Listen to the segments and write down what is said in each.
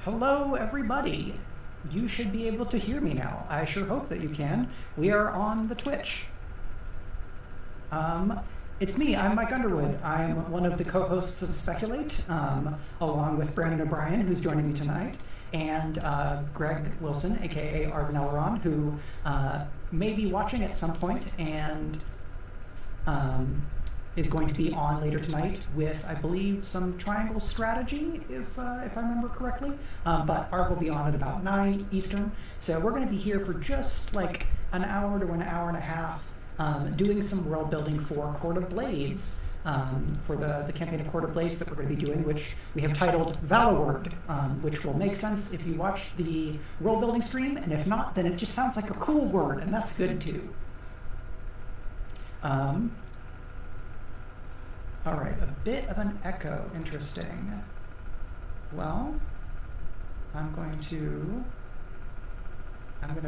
Hello, everybody. You should be able to hear me now. I sure hope that you can. We are on the Twitch. It's me. I'm Mike Underwood. I'm one of the co-hosts of Speculate, along with Brandon O'Brien, who's joining me tonight, and Greg Wilson, aka Illrien, who may be watching at some point and is going to be on later tonight with, I believe, some triangle strategy, if I remember correctly. But Art will be on at about 9 Eastern. So we're going to be here for just like an hour to an hour and a half, doing some world building for Court of Blades, for the campaign of Court of Blades that we're going to be doing, which we have titled Valloward, which will make sense if you watch the world building stream, and if not, then it just sounds like a cool word, and that's good too. All right, a bit of an echo. Interesting. Well, I'm going to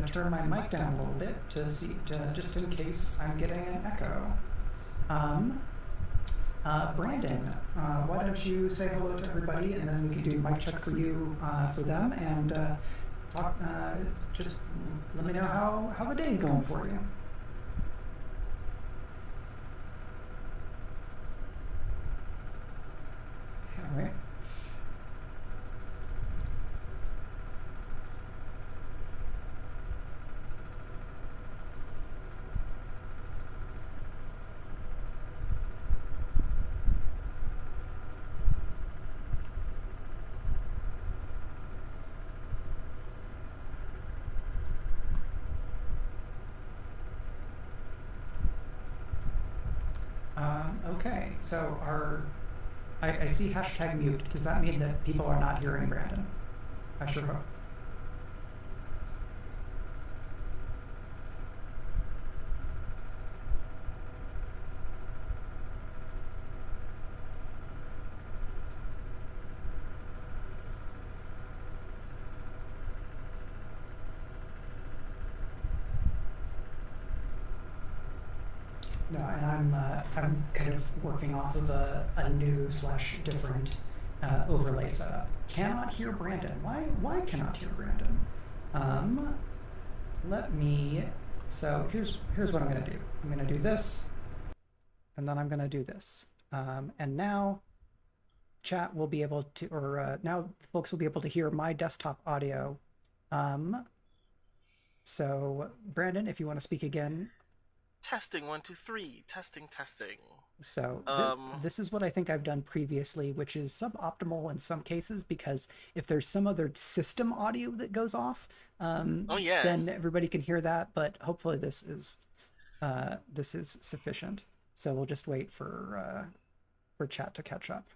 turn my mic down a little bit just in case I'm getting an echo. Brandon, why don't you say hello to everybody, and then we can do mic check for you, for them, and talk. Just let me know how the day's going for you. All right. Okay, so I see hashtag mute. Does that mean that people are not hearing Brandon? I sure hope. No, and I'm kind of working off of a new / different overlay setup. Cannot hear Brandon. Why cannot hear Brandon? So here's what I'm gonna do. I'm gonna do this, and then I'm gonna do this. And now chat will be able to, or now folks will be able to hear my desktop audio. So Brandon, if you want to speak again. Testing 1 2 3. Testing. So this is what I think I've done previously, which is suboptimal in some cases, because if there's some other system audio that goes off, oh yeah, then everybody can hear that. But hopefully this is sufficient. So we'll just wait for chat to catch up.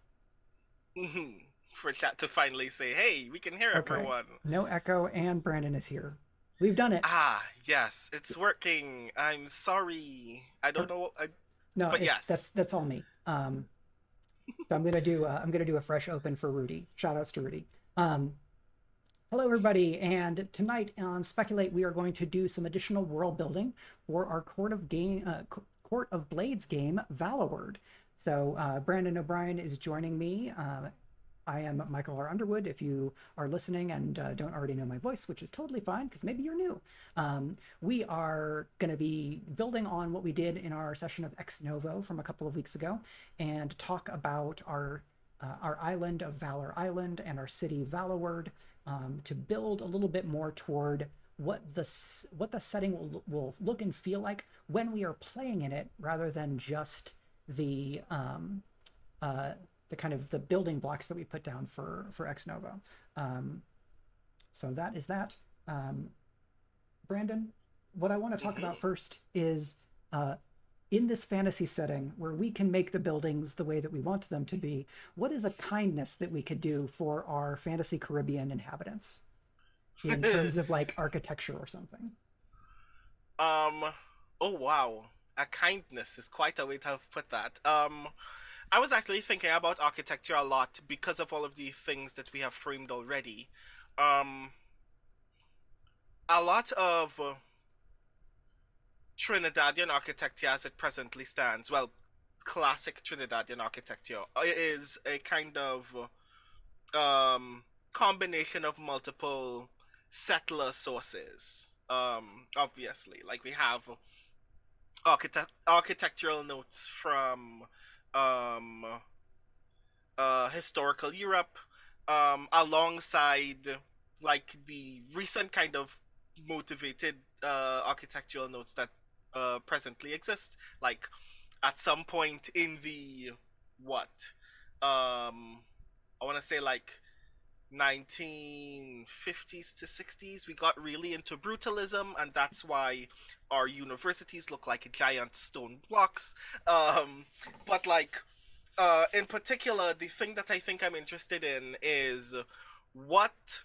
For chat to finally say, "Hey, we can hear everyone." No echo, and Brandon is here. We've done it. Ah, yes, it's working. I'm sorry. I don't know. No, but yes, that's all me. So I'm gonna do a fresh open for Rudy. Shoutouts to Rudy. Hello everybody, and tonight on Speculate we are going to do some additional world building for our Court of Blades game, Valloward. So Brandon O'Brien is joining me. I am Michael R. Underwood, if you are listening and don't already know my voice, which is totally fine, because maybe you're new. We are going to be building on what we did in our session of Ex Novo from a couple of weeks ago, and talk about our island of Valor Island and our city Valloward, to build a little bit more toward what the setting will look and feel like when we are playing in it, rather than just the kind of the building blocks that we put down for Ex Novo. So that is that. Brandon, what I want to talk about first is, in this fantasy setting where we can make the buildings the way that we want them to be, what is a kindness that we could do for our fantasy Caribbean inhabitants in terms of like architecture or something? Oh wow, a kindness is quite a way to put that. I was actually thinking about architecture a lot because of all of the things that we have framed already. A lot of Trinidadian architecture as it presently stands, well, classic Trinidadian architecture is a kind of combination of multiple settler sources. Obviously, like we have architectural notes from um, historical Europe, alongside like the recent kind of motivated architectural notes that presently exist. Like at some point in the what? I want to say like 1950s to 60s we got really into brutalism, and that's why our universities look like giant stone blocks. But like in particular, the thing that I think I'm interested in is what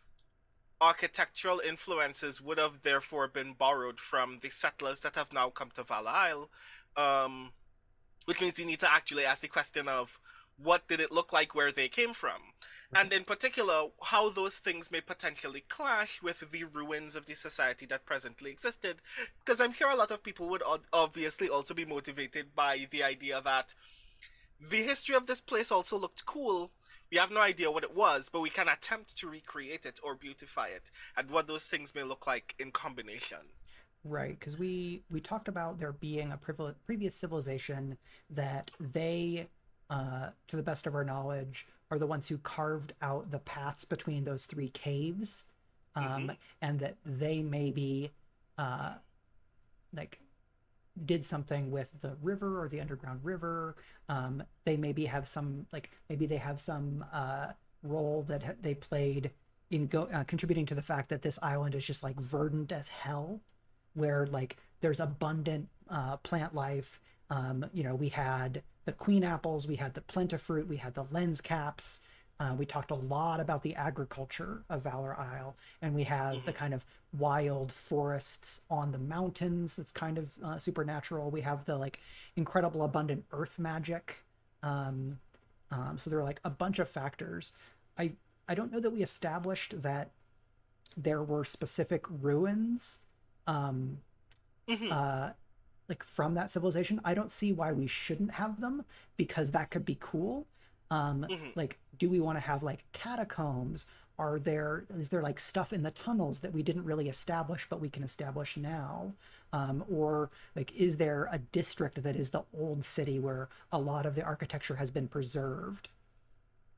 architectural influences would have therefore been borrowed from the settlers that have now come to Valor Isle. um, which means you need to actually ask the question of what did it look like where they came from, and in particular how those things may potentially clash with the ruins of the society that presently existed, because I'm sure a lot of people would obviously also be motivated by the idea that the history of this place also looked cool. We have no idea what it was, but we can attempt to recreate it or beautify it, and what those things may look like in combination. Right, because we talked about there being a previous civilization that they, to the best of our knowledge, are the ones who carved out the paths between those three caves, Mm-hmm. and that they maybe uh, like did something with the river or the underground river. They maybe have some maybe they have some role that they played in contributing to the fact that this island is just like verdant as hell, where like there's abundant plant life. We had the queen apples, we had the plentafruit, we had the lens caps. We talked a lot about the agriculture of Valor Isle, and we have the Mm-hmm. kind of wild forests on the mountains. That's kind of supernatural. We have the like incredible abundant earth magic. Um, so there are like a bunch of factors. I I don't know that we established that there were specific ruins um, Mm-hmm. uh, like from that civilization. I don't see why we shouldn't have them, because that could be cool. Mm-hmm. Like, do we want to have like catacombs? Is there like stuff in the tunnels that we didn't really establish but we can establish now? Or like, is there a district that is the old city where a lot of the architecture has been preserved?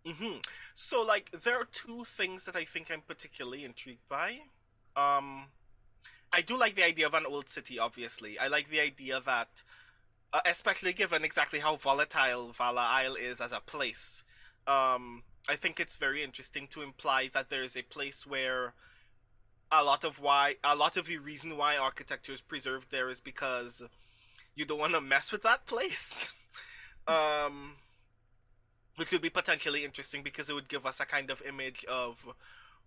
Mm-hmm. So, like, there are two things that I think I'm particularly intrigued by. Um, I do like the idea of an old city, obviously. I like the idea that, especially given exactly how volatile Vala Isle is as a place, I think it's very interesting to imply that there is a place where a lot of the reason why architecture is preserved there is because you don't want to mess with that place. um, which would be potentially interesting because it would give us a kind of image of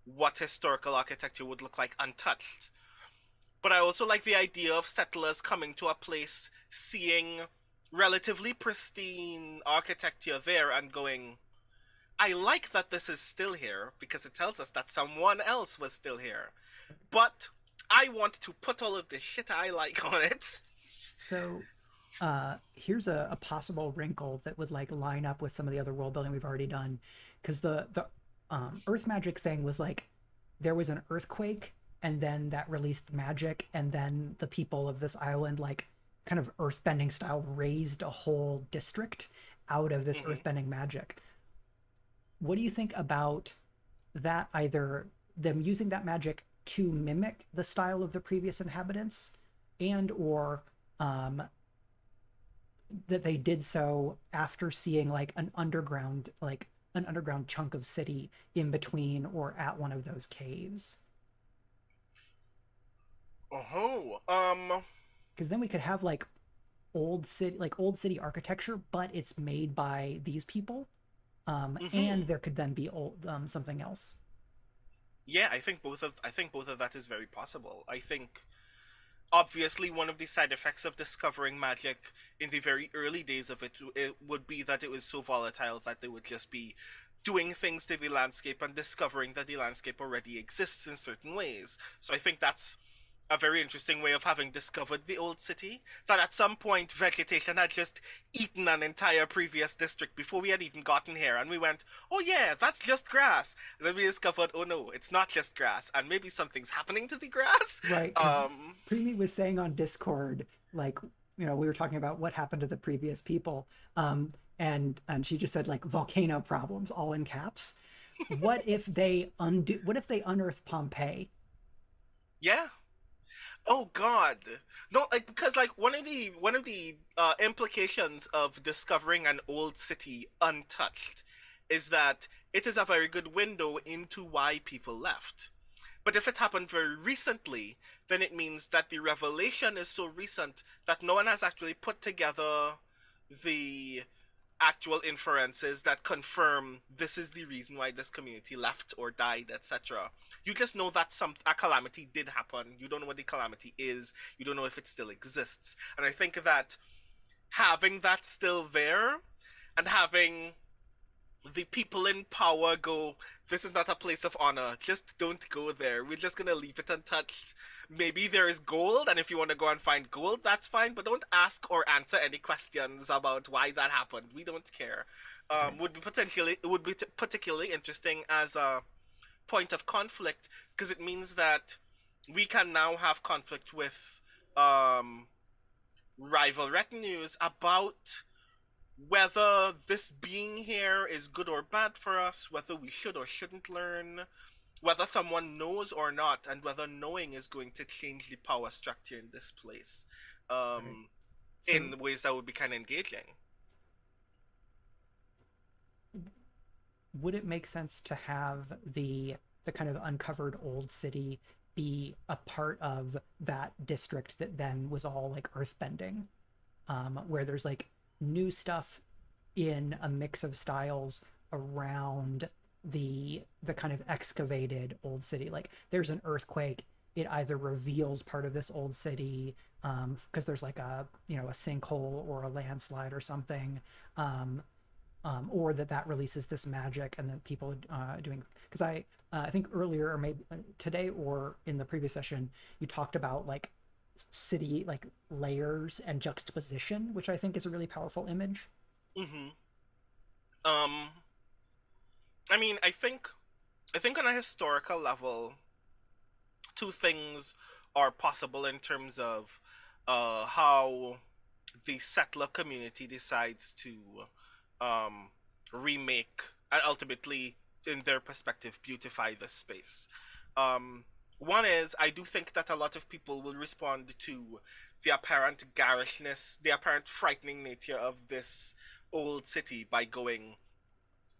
what historical architecture would look like untouched. But I also like the idea of settlers coming to a place, seeing relatively pristine architecture there, and going, I like that this is still here because it tells us that someone else was still here. But I want to put all of this shit I like on it. So here's a possible wrinkle that would like line up with some of the other world building we've already done, because the earth magic thing was like there was an earthquake and then that released magic, and then the people of this island like kind of earthbending style raised a whole district out of this Mm-hmm. earthbending magic. What do you think about that, either them using that magic to mimic the style of the previous inhabitants, and or um, that they did so after seeing an underground chunk of city in between or at one of those caves? Oh, Because then we could have like old city architecture, but it's made by these people. mm-hmm. And there could then be old something else. Yeah, I think both of that is very possible. I think obviously one of the side effects of discovering magic in the very early days of it would be that it was so volatile that they would just be doing things to the landscape and discovering that the landscape already exists in certain ways. So I think that's a very interesting way of having discovered the old city. That at some point vegetation had just eaten an entire previous district before we had even gotten here, and we went, "Oh yeah, that's just grass." And then we discovered, "Oh no, it's not just grass, and maybe something's happening to the grass." Right, because Premee was saying on Discord, like, we were talking about what happened to the previous people, and she just said like volcano problems, all in caps. What if they unearth Pompeii? Yeah. Oh God, no! Like because like one of the implications of discovering an old city untouched is that it is a very good window into why people left. But if it happened very recently, then it means that the revelation is so recent that no one has actually put together the actual inferences that confirm this is the reason why this community left or died, etc. You just know that a calamity did happen. You don't know what the calamity is. You don't know if it still exists. And I think that having that still there and having the people in power go, "This is not a place of honor. Just don't go there. We're just gonna leave it untouched. Maybe there is gold, and if you want to go and find gold, that's fine, but don't ask or answer any questions about why that happened. We don't care." Right. Would be particularly interesting as a point of conflict because it means that we can now have conflict with rival retinues about whether this being here is good or bad for us, whether we should or shouldn't learn, whether someone knows or not, and whether knowing is going to change the power structure in this place Right. So in ways that would be kind of engaging. would it make sense to have the kind of uncovered old city be a part of that district that then was all like earthbending, where there's like new stuff in a mix of styles around the kind of excavated old city. Like there's an earthquake, it either reveals part of this old city because there's like a sinkhole or a landslide or something, or that releases this magic, and then people doing, because I think earlier or maybe today or in the previous session you talked about like city like layers and juxtaposition, which I think is a really powerful image. Mm-hmm. Um, I mean, I think on a historical level, two things are possible in terms of how the settler community decides to um, remake and ultimately, in their perspective, beautify this space. Um, One is I do think that a lot of people will respond to the apparent garishness, the apparent frightening nature of this old city by going,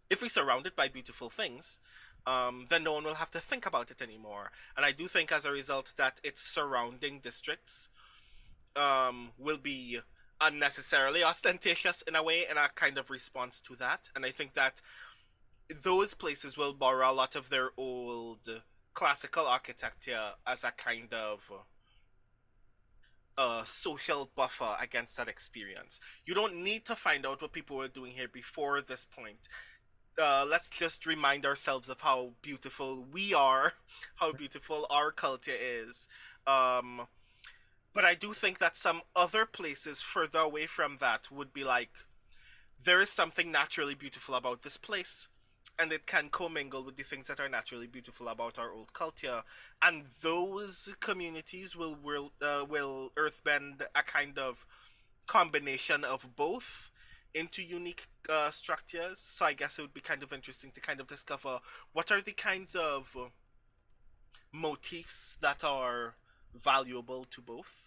if we surround it by beautiful things, then no one will have to think about it anymore. And I do think as a result that its surrounding districts will be unnecessarily ostentatious in a way, in a kind of response to that. And I think that those places will borrow a lot of their old classical architecture as a kind of social buffer against that experience. You don't need to find out what people were doing here before this point. Let's just remind ourselves of how beautiful we are, how beautiful our culture is. Um, but I do think that some other places further away from that would be like, there is something naturally beautiful about this place, and it can commingle with the things that are naturally beautiful about our old culture, and those communities will earthbend a kind of combination of both into unique structures. So I guess it would be kind of interesting to kind of discover what are the kinds of motifs that are valuable to both.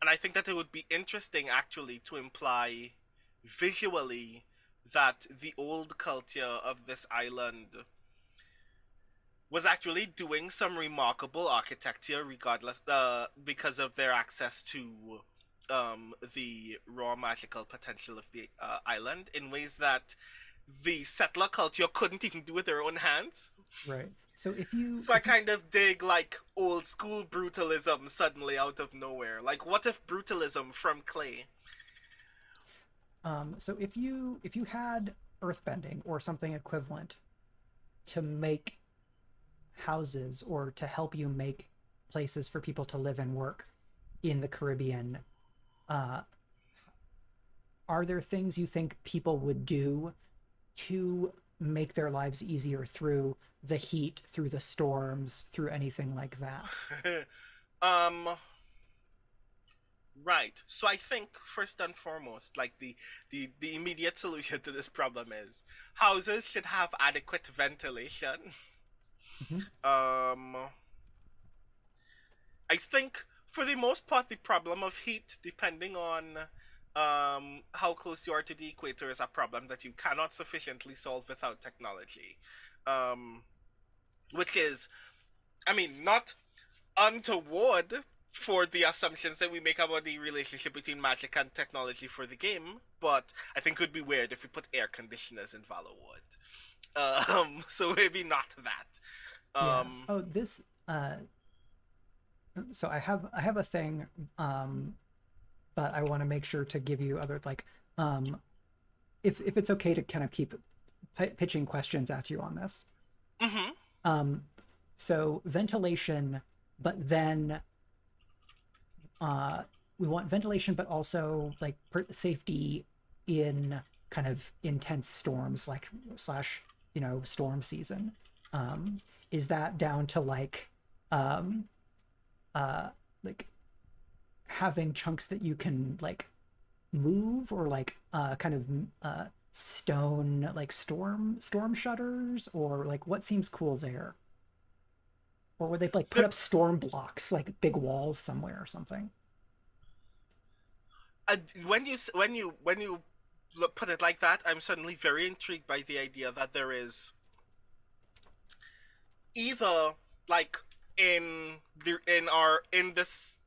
And I think that it would be interesting actually to imply visually that the old culture of this island was actually doing some remarkable architecture regardless because of their access to the raw magical potential of the island in ways that the settler culture couldn't even do with their own hands. Right. So if you So I kind of dig like old school brutalism suddenly out of nowhere. Like, what if brutalism from clay? if you had earthbending or something equivalent to make houses or to help you make places for people to live and work in the Caribbean, uh, are there things you think people would do to make their lives easier through the heat, through the storms, through anything like that? um, right. So I think first and foremost, like the immediate solution to this problem is houses should have adequate ventilation. Mm-hmm. Um, I think for the most part, the problem of heat, depending on how close you are to the equator, is a problem that you cannot sufficiently solve without technology. Um, which is, I mean, not untoward for the assumptions that we make about the relationship between magic and technology for the game, but I think it would be weird if we put air conditioners in Valloward. So maybe not that. Yeah. Oh, this. So I have a thing, but I want to make sure to give you other like, if it's okay to kind of keep pitching questions at you on this. Mm-hmm. So ventilation, but then we want ventilation, but also like safety in kind of intense storms, like slash, storm season. Is that down to like having chunks that you can like move, or like kind of stone like storm shutters, or like what seems cool there? Or would they like put up storm blocks, like big walls somewhere or something? When you put it like that, I'm suddenly very intrigued by the idea that there is either like in this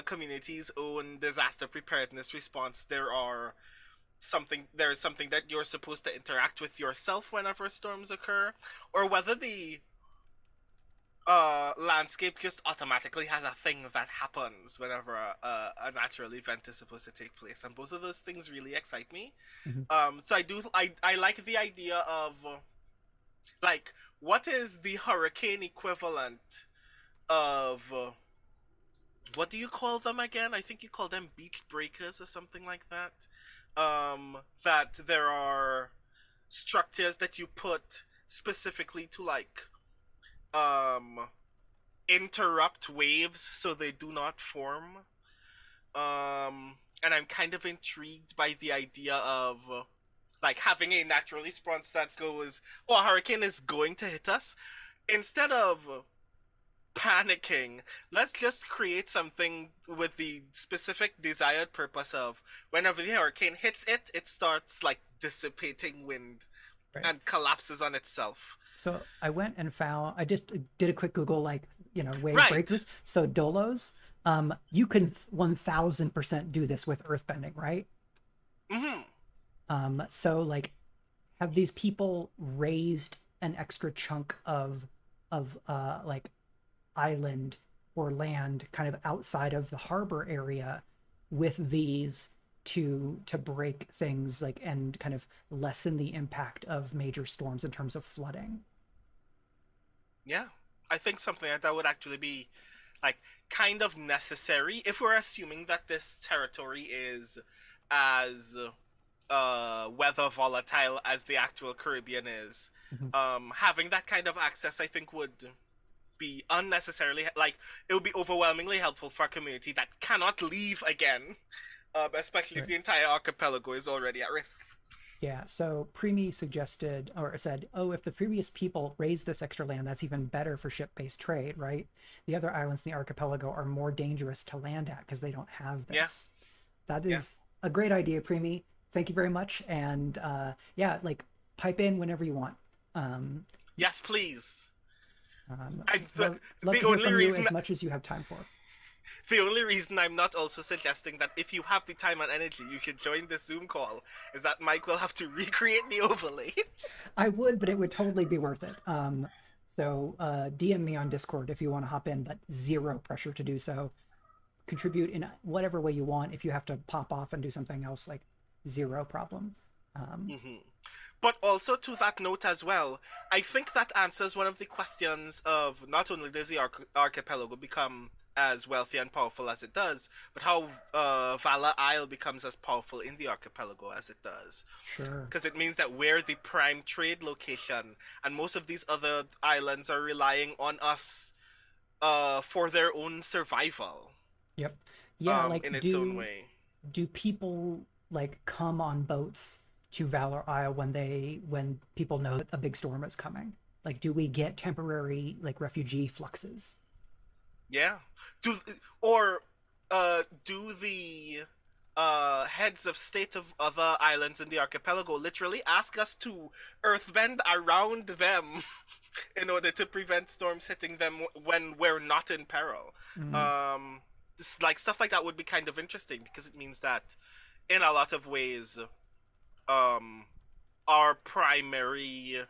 community's own disaster preparedness response, there is something that you're supposed to interact with yourself whenever storms occur, or whether the landscape just automatically has a thing that happens whenever a natural event is supposed to take place, and both of those things really excite me. Mm-hmm. So I like the idea of like, what is the hurricane equivalent of what do you call them again? I think you call them beach breakers or something like that. That there are structures that you put specifically to like interrupt waves so they do not form. And I'm kind of intrigued by the idea of like having a natural response that goes, "Oh, a hurricane is going to hit us." Instead of panicking, let's just create something with the specific desired purpose of whenever the hurricane hits it, it starts like dissipating wind Right. and collapses on itself. So I went and found, I just did a quick Google, like, wave Right. breakers. So Dolos, you can 1000% do this with earthbending, right? So like, have these people raised an extra chunk of like island or land kind of outside of the harbor area with these to break things, like, and kind of lessen the impact of major storms in terms of flooding? Yeah. I think something like that would actually be like kind of necessary if we're assuming that this territory is as weather volatile as the actual Caribbean is. Mhm. Having that kind of access, I think, would be unnecessarily like it would be overwhelmingly helpful for a community that cannot leave again, especially if Right. the entire archipelago is already at risk. Yeah, so Premee suggested or said, oh, if the previous people raised this extra land, that's even better for ship-based trade, right? The other islands in the archipelago are more dangerous to land at because they don't have Yeah. this. That is a great idea, Premee. Thank you very much. And yeah, like, pipe in whenever you want. Yes, please. I'd love The to hear only from you reason as much as you have time for. The only reason I'm not also suggesting that if you have the time and energy, you should join this Zoom call is that Mike will have to recreate the overlay. I would, but it would totally be worth it. So DM me on Discord if you want to hop in, but zero pressure to do so. Contribute in whatever way you want. If you have to pop off and do something else, like, zero problem. Hmm. But also to that note as well, I think that answers one of the questions of not only does the archipelago become as wealthy and powerful as it does, but how Vala Isle becomes as powerful in the archipelago as it does. Sure. Because it means that we're the prime trade location, and most of these other islands are relying on us for their own survival, Yep. Yeah, like in its own way. do people like come on boats to Valor Isle when people know that a big storm is coming? Like do we get temporary like refugee fluxes? Yeah. Do do the heads of state of other islands in the archipelago literally ask us to earthbend around them in order to prevent storms hitting them when we're not in peril? Mm, Um, like stuff like that would be kind of interesting because it means that in a lot of ways, um, our primary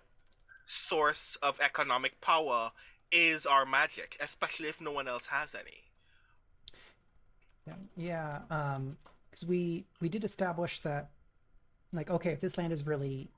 source of economic power is our magic, especially if no one else has any. yeah, yeah. Because we did establish that like okay, if this land is really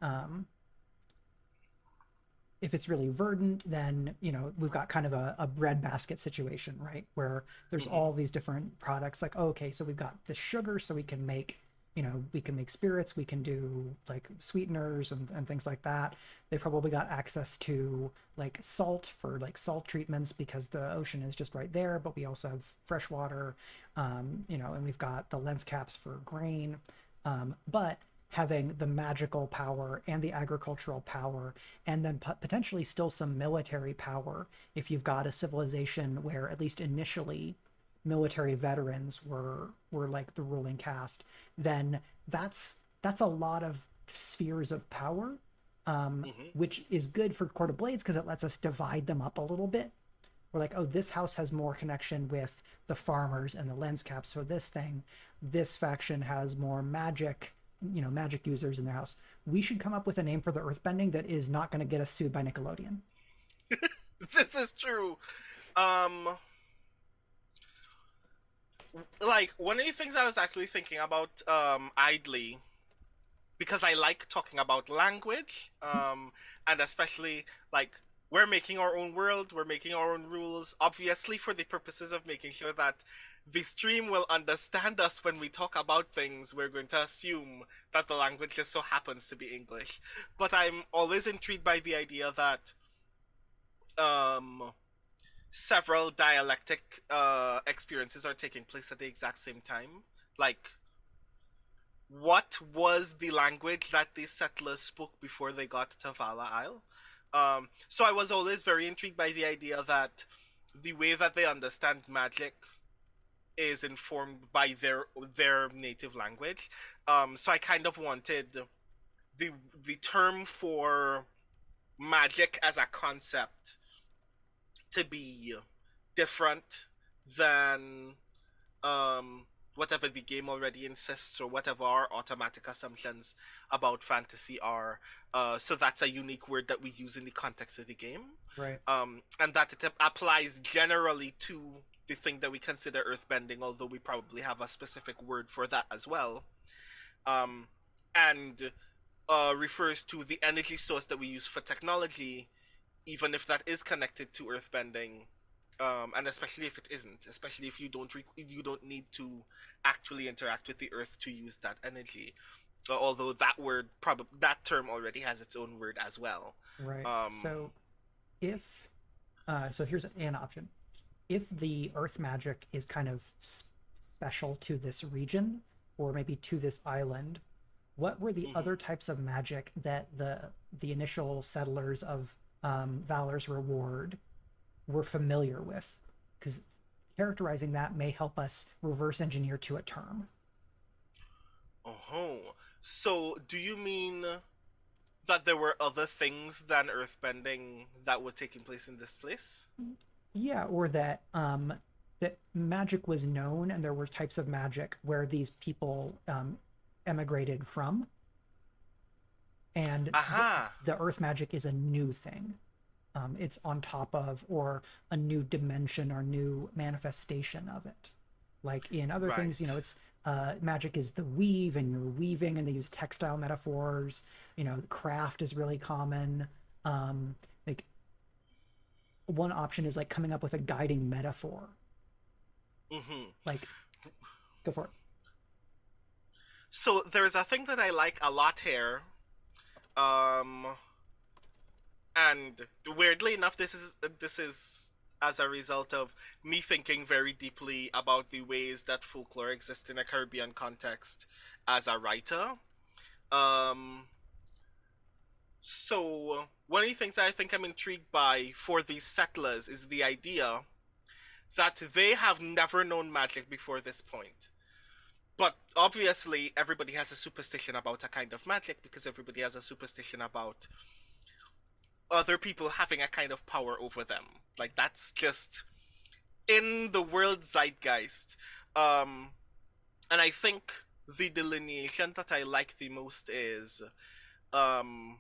if it's really verdant, then you know we've got kind of a breadbasket situation, right? Where there's Mm-hmm. all these different products. Like, oh, okay, so we've got the sugar, so we can make, you know, we can make spirits, we can do like sweeteners and things like that. They probably got access to like salt for like salt treatments because the ocean is just right there. But we also have fresh water, you know, and we've got the lens caps for grain. But having the magical power and the agricultural power, and then potentially still some military power if you've got a civilization where at least initially military veterans were like the ruling caste, then that's a lot of spheres of power, Mm-hmm. which is good for Court of Blades because it lets us divide them up a little bit. We're like, oh, this house has more connection with the farmers and the lens caps, so this thing, this faction has more magic, you know, magic users in their house. We should come up with a name for the earthbending that is not going to get us sued by Nickelodeon. This is true. Um, like one of the things I was actually thinking about idly because I like talking about language, and especially like we're making our own world, we're making our own rules, obviously for the purposes of making sure that the stream will understand us when we talk about things. We're going to assume that the language just so happens to be English, but I'm always intrigued by the idea that um, several dialectic experiences are taking place at the exact same time. Like what was the language that the settlers spoke before they got to Vala Isle? So I was always very intrigued by the idea that the way that they understand magic is informed by their native language. So I kind of wanted the the term for magic as a concept to be different than whatever the game already insists or whatever our automatic assumptions about fantasy are. So that's a unique word that we use in the context of the game, Right. and that it applies generally to the thing that we consider earthbending, although we probably have a specific word for that as well. Um, and refers to the energy source that we use for technology, even if that is connected to earthbending, and especially if it isn't, especially if you don't need to actually interact with the earth to use that energy. Although that term already has its own word as well. Right. Um, So if so here's an option. If the earth magic is kind of special to this region or maybe to this island, what were the mhm. other types of magic that the initial settlers of Valor's Reward were familiar with? Because characterizing that may help us reverse engineer to a term. Oh, so do you mean that there were other things than earthbending that were taking place in this place? Yeah, or that that magic was known and there were types of magic where these people emigrated from, and Aha! the earth magic is a new thing. It's on top of or a new dimension or new manifestation of it. Like in other things, you know, Right. it's magic is the weave, and you're weaving, and they use textile metaphors. Craft is really common. Like one option is like coming up with a guiding metaphor. Mm-hmm. Like, go for it. So there's a thing that I like a lot here. Um, and weirdly enough, this is as a result of me thinking very deeply about the ways that folklore exists in a Caribbean context as a writer. Um, so one of the things I think I'm intrigued by for these settlers is the idea that they have never known magic before this point. But obviously, everybody has a superstition about a kind of magic because everybody has a superstition about other people having a kind of power over them. Like, that's just in the world zeitgeist. Um, and I think the delineation that I like the most is um,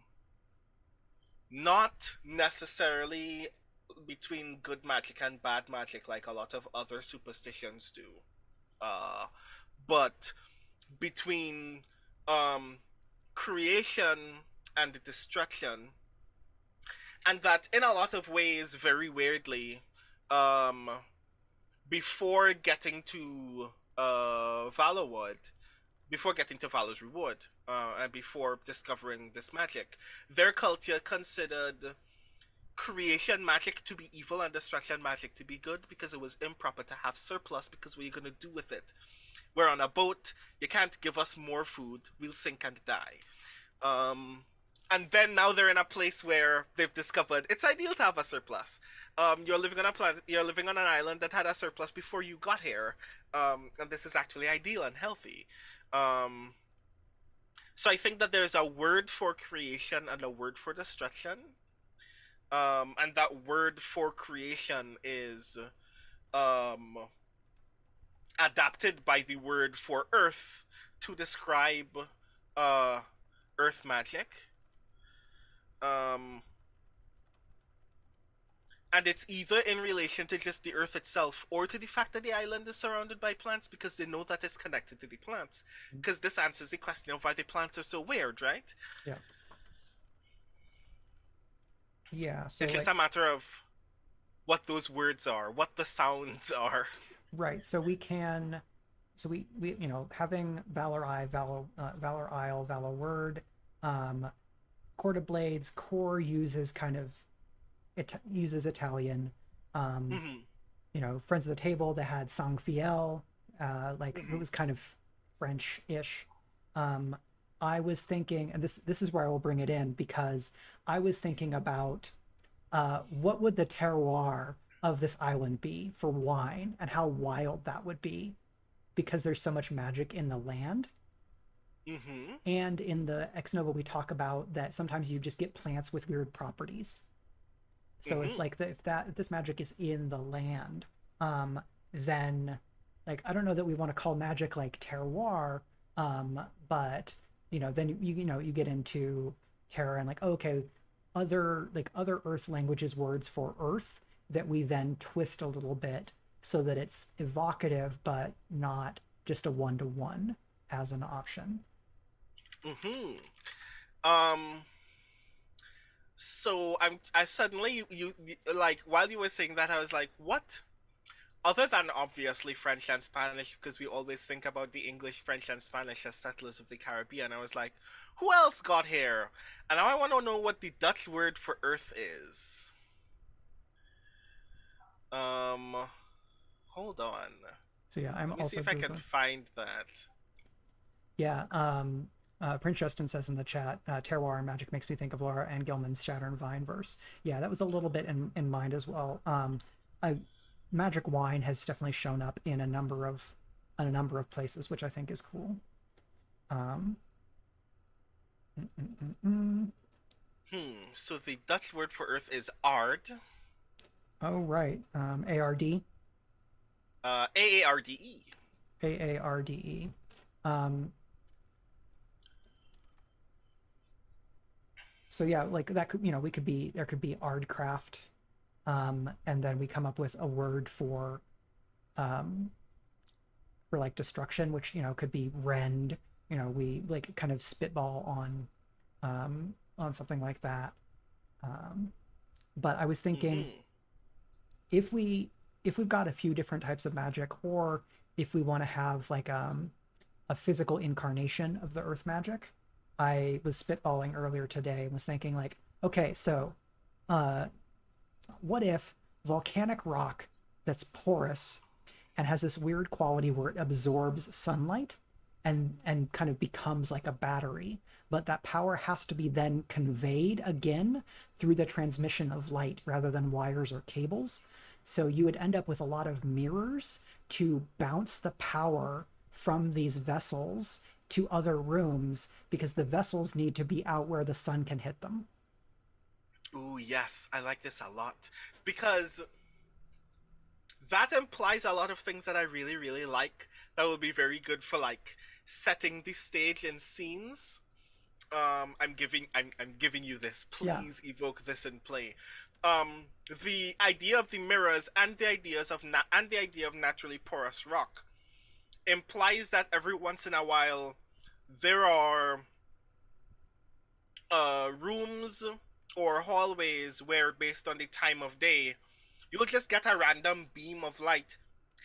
not necessarily between good magic and bad magic like a lot of other superstitions do. Uh, but between um, creation and destruction, and that in a lot of ways, very weirdly, um, before getting to Valloward, before getting to Valor's Reward, and before discovering this magic, their culture considered creation magic to be evil and destruction magic to be good because it was improper to have surplus because what are you going to do with it? We're on a boat, you can't give us more food, we'll sink and die. And then now they're in a place where they've discovered it's ideal to have a surplus. You're living on a planet, you're living on an island that had a surplus before you got here, and this is actually ideal and healthy. Um, so I think that there's a word for creation and a word for destruction, and that word for creation is um, adapted by the word for earth to describe uh, earth magic. Um, and it's either in relation to just the earth itself or to the fact that the island is surrounded by plants because they know that it's connected to the plants. Because this answers the question of why the plants are so weird, right? Yeah. Yeah. So It's just like, a matter of what those words are, what the sounds are. right. So we can, so we having Valor Eye, Valor Isle, Valor Word, Court of Blades, core uses kind of it uses Italian. Um, Mm-hmm. Friends of the Table, they had Sang Fiel, like it Mm-hmm. was kind of French-ish. Um, I was thinking, and this is where I will bring it in because I was thinking about what would the terroir of this island be for wine and how wild that would be because there's so much magic in the land. Mm-hmm. And in the Ex Novo, we talk about that sometimes you just get plants with weird properties. So if Mm-hmm. like if this magic is in the land, then like I don't know that we want to call magic like terroir, but then you get into terror and like, oh, okay, other earth languages words for earth that we then twist a little bit so that it's evocative but not just a one-to-one as an option. Mm-hmm. Um. So I suddenly like while you were saying that I was like, what? Other than obviously French and Spanish, because we always think about the English, French, and Spanish as settlers of the Caribbean. I was like, who else got here? And now I want to know what the Dutch word for earth is. Um, hold on. So yeah, I'm Let me see also if I can Googling. find that. Yeah, Prince Justin says in the chat, terroir and magic makes me think of Laura Ann Gilman's Shatter and Vine verse. Yeah, that was a little bit in mind as well. I, magic wine has definitely shown up in a number of places, which I think is cool. Um, mm, mm, mm, mm. So the Dutch word for earth is ard. Oh right, ARD, AARDE. AARDE. Um, so yeah, like that could we could be there could be Ardcraft, and then we come up with a word for um for like destruction, which could be rend. We like kind of spitball on something like that. Um, but I was thinking Mm-hmm. if we if we've got a few different types of magic, or if we want to have like a physical incarnation of the earth magic. I was spitballing earlier today and was thinking like, okay, so uh what if volcanic rock that's porous and has this weird quality where it absorbs sunlight and kind of becomes like a battery, but that power has to be then conveyed again through the transmission of light rather than wires or cables. So you would end up with a lot of mirrors to bounce the power from these vessels to other rooms because the vessels need to be out where the sun can hit them. Ooh, yes, I like this a lot because that implies a lot of things that I really, really like. That will be very good for like setting the stage and scenes. I'm giving you this. Yeah. Please evoke this in play. Um, the idea of the mirrors and the idea of naturally porous rock implies that every once in a while there are rooms or hallways where, based on the time of day, you'll just get a random beam of light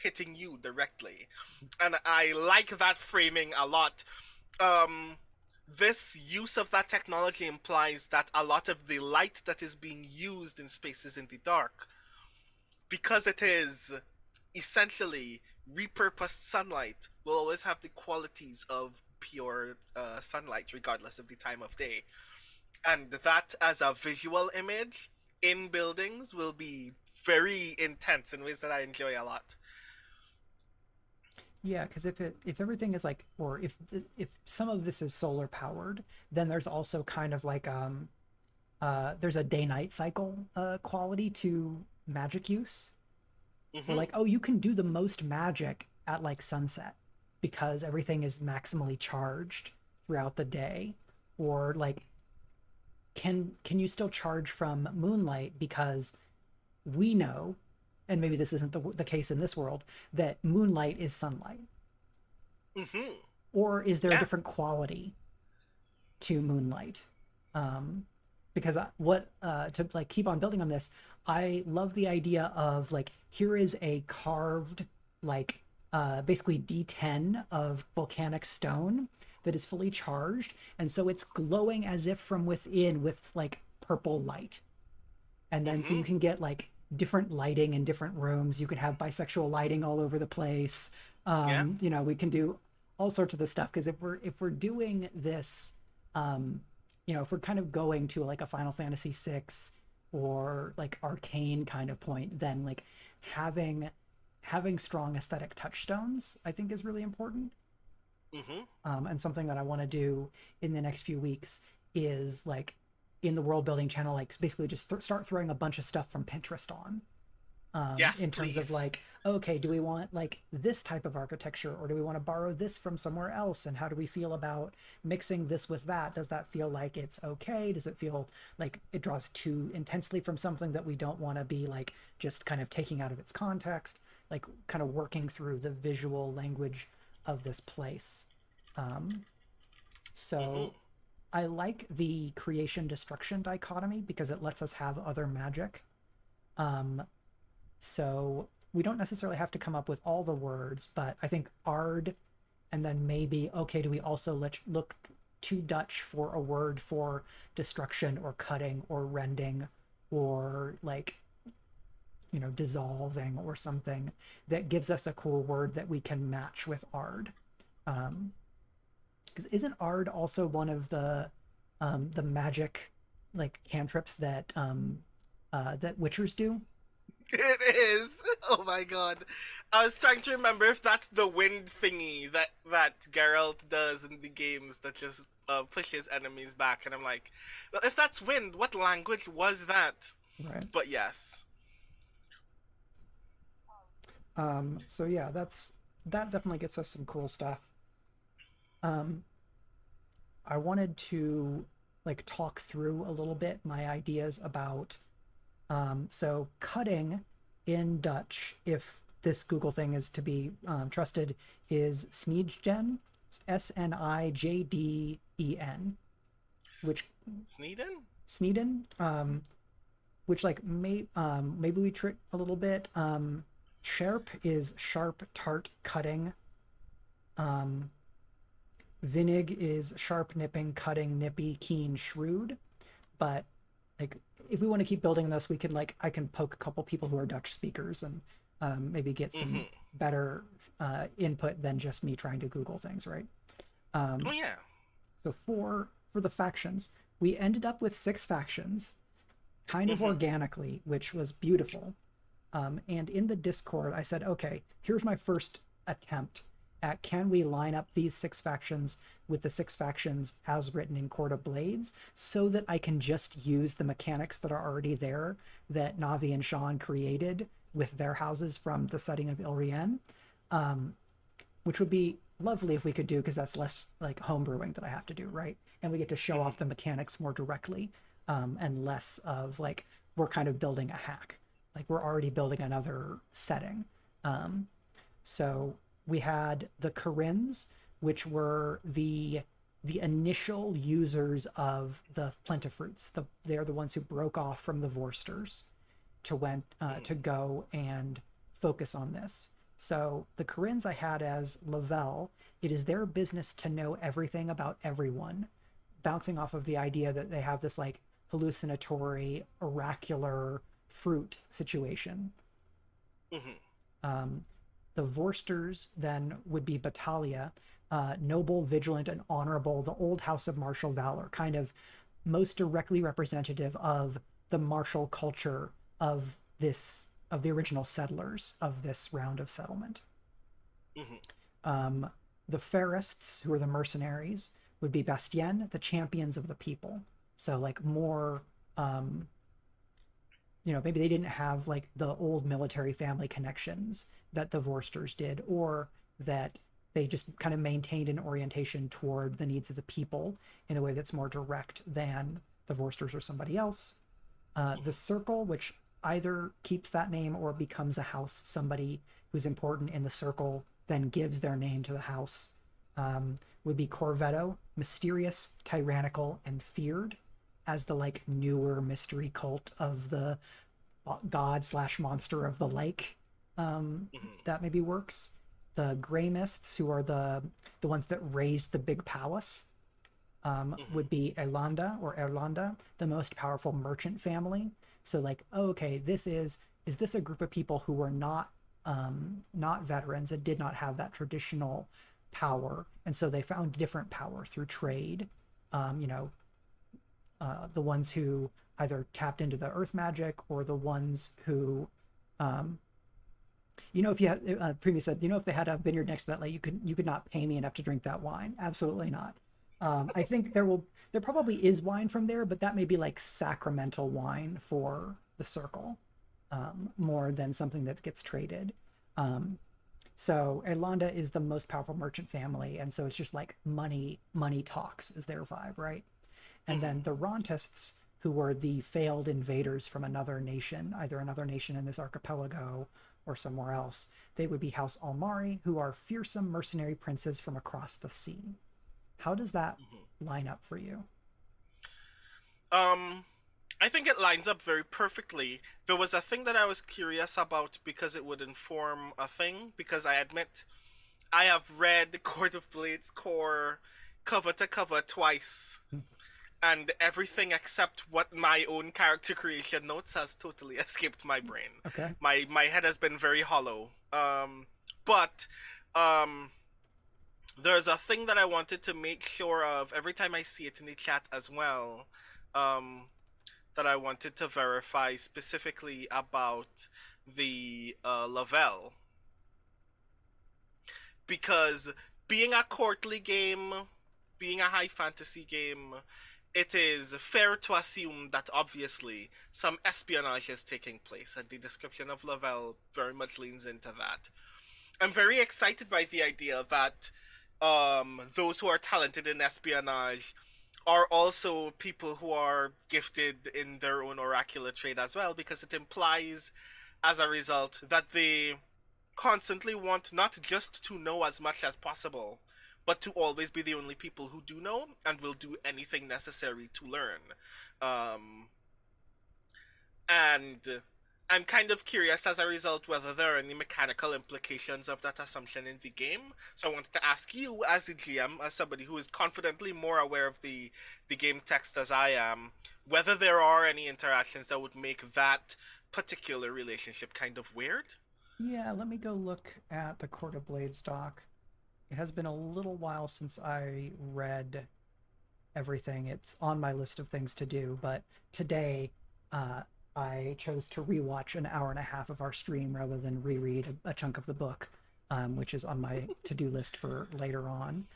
hitting you directly. And I like that framing a lot. Um, this use of that technology implies that a lot of the light that is being used in spaces in the dark, because it is essentially repurposed sunlight, will always have the qualities of pure sunlight, regardless of the time of day. And that, as a visual image in buildings, will be very intense in ways that I enjoy a lot. Yeah, because if everything is like, or if some of this is solar powered, then there's also kind of like there's a day night cycle quality to magic use. Where Mm-hmm. like, oh, you can do the most magic at like sunset because everything is maximally charged throughout the day, or like, can you still charge from moonlight because we know, and maybe this isn't the case in this world, that moonlight is sunlight, Mm-hmm. or is there a Yeah. different quality to moonlight? Because what to like keep on building on this, I love the idea of like, here is a carved like basically D10 of volcanic stone that is fully charged, and so it's glowing as if from within with like purple light. And then so you Mm-hmm. can get like different lighting in different rooms. You can have bisexual lighting all over the place. Yeah. We can do all sorts of this stuff because if we're doing this, um, if we're kind of going to like a Final Fantasy VI or like arcane kind of point, then like having having strong aesthetic touchstones, I think, is really important. Mm-hmm. And something that I want to do in the next few weeks is like in the world building channel, like basically just start throwing a bunch of stuff from Pinterest on, Yes, in terms of please. like, okay, do we want like this type of architecture, or do we want to borrow this from somewhere else, and how do we feel about mixing this with that? Does that feel like it's okay? Does it feel like it draws too intensely from something that we don't want to be like just kind of taking out of its context, like kind of working through the visual language of this place. So Mm-hmm. I like the creation destruction dichotomy because it lets us have other magic. Um, so we don't necessarily have to come up with all the words, but I think Ard, and then maybe, okay, do we also look to Dutch for a word for destruction or cutting or rending or like, dissolving or something that gives us a cool word that we can match with Ard. Um, because isn't Ard also one of the magic like cantrips that witchers do? It is. Oh my god. I was trying to remember if that's the wind thingy that Geralt does in the games that just pushes enemies back, and I'm like, well, if that's wind, what language was that? Right. But yes. So yeah, that definitely gets us some cool stuff. Um, I wanted to like talk through a little bit my ideas about so cutting in Dutch, if this Google thing is to be trusted is Sneedgen, Snijdeen, which Sneeden? Sneeden, which like maybe we trick a little bit. Sharp is sharp, tart, cutting. Vinig is sharp, nipping, cutting, nippy, keen, shrewd. But like if we want to keep building this, we could like I can poke a couple people who are Dutch speakers and maybe get some better input than just me trying to Google things, right? Oh yeah. So for the factions, we ended up with 6 factions, kind of organically, which was beautiful. And in the Discord, I said, okay, here's my first attempt at can we line up these 6 factions with the 6 factions as written in Court of Blades so that I can just use the mechanics that are already there that Navi and Sean created with their houses from the setting of Illrien, which would be lovely if we could do because that's less like homebrewing that I have to do, right? And we get to show off the mechanics more directly and less of like we're kind of building a hack. Like we're already building another setting. So we had the Corinnes, which were the initial users of the Plentifruits. They're the ones who broke off from the Vorsters to go and focus on this. So the Corinnes I had as Lavelle. It is their business to know everything about everyone, bouncing off of the idea that they have this like hallucinatory, oracular fruit situation. The Vorsters then would be Battalia, noble, vigilant, and honorable, the old house of martial valor, kind of most directly representative of the martial culture of the original settlers of this round of settlement. The Fairists, who are the mercenaries, would be Bastien, the champions of the people. So like more maybe they didn't have like the old military family connections that the Vorsters did, or that they just kind of maintained an orientation toward the needs of the people in a way that's more direct than the Vorsters or somebody else. The Circle, which either keeps that name or becomes a house, somebody who's important in the Circle then gives their name to the house, would be Corvetto, mysterious, tyrannical, and feared, as the like newer mystery cult of the god/monster of the lake. That maybe works. The Grey Mists, who are the ones that raised the big palace, would be Erlanda, the most powerful merchant family. So like, okay, is this a group of people who were not veterans and did not have that traditional power, and so they found different power through trade. The ones who either tapped into the earth magic, or the ones who if you had Premee said, if they had a vineyard next to that lake, you could not pay me enough to drink that wine. Absolutely not. I think there probably is wine from there, but that may be like sacramental wine for the Circle, more than something that gets traded. So Erlanda is the most powerful merchant family, and so it's just like money talks is their vibe, right? And then the Rontists, who were the failed invaders from another nation, either another nation in this archipelago or somewhere else, they would be House Almari, who are fearsome mercenary princes from across the sea. How does that line up for you? I think it lines up very perfectly. There was a thing that I was curious about because it would inform a thing, because I admit I have read the Court of Blades core cover to cover twice. And everything except what my own character creation notes has totally escaped my brain. Okay. My head has been very hollow. But there's a thing that I wanted to make sure of every time I see it in the chat as well, that I wanted to verify specifically about the Lavelle. Because being a courtly game, being a high fantasy game, it is fair to assume that obviously some espionage is taking place, and the description of Lavelle very much leans into that. I'm very excited by the idea that those who are talented in espionage are also people who are gifted in their own oracular trade as well, because it implies, as a result, that the constantly want not just to know as much as possible, but to always be the only people who do know and will do anything necessary to learn. Um, and I'm kind of curious as a result whether there are any mechanical implications of that assumption in the game. So I wanted to ask you, as a GM, as somebody who is confidently more aware of the game text as I am, whether there are any interactions that would make that particular relationship kind of weird. Yeah, let me go look at the Court of Blades doc. It has been a little while since I read everything. It's on my list of things to do, but today uh, I chose to rewatch an hour and a half of our stream rather than reread a chunk of the book, which is on my to-do list for later on.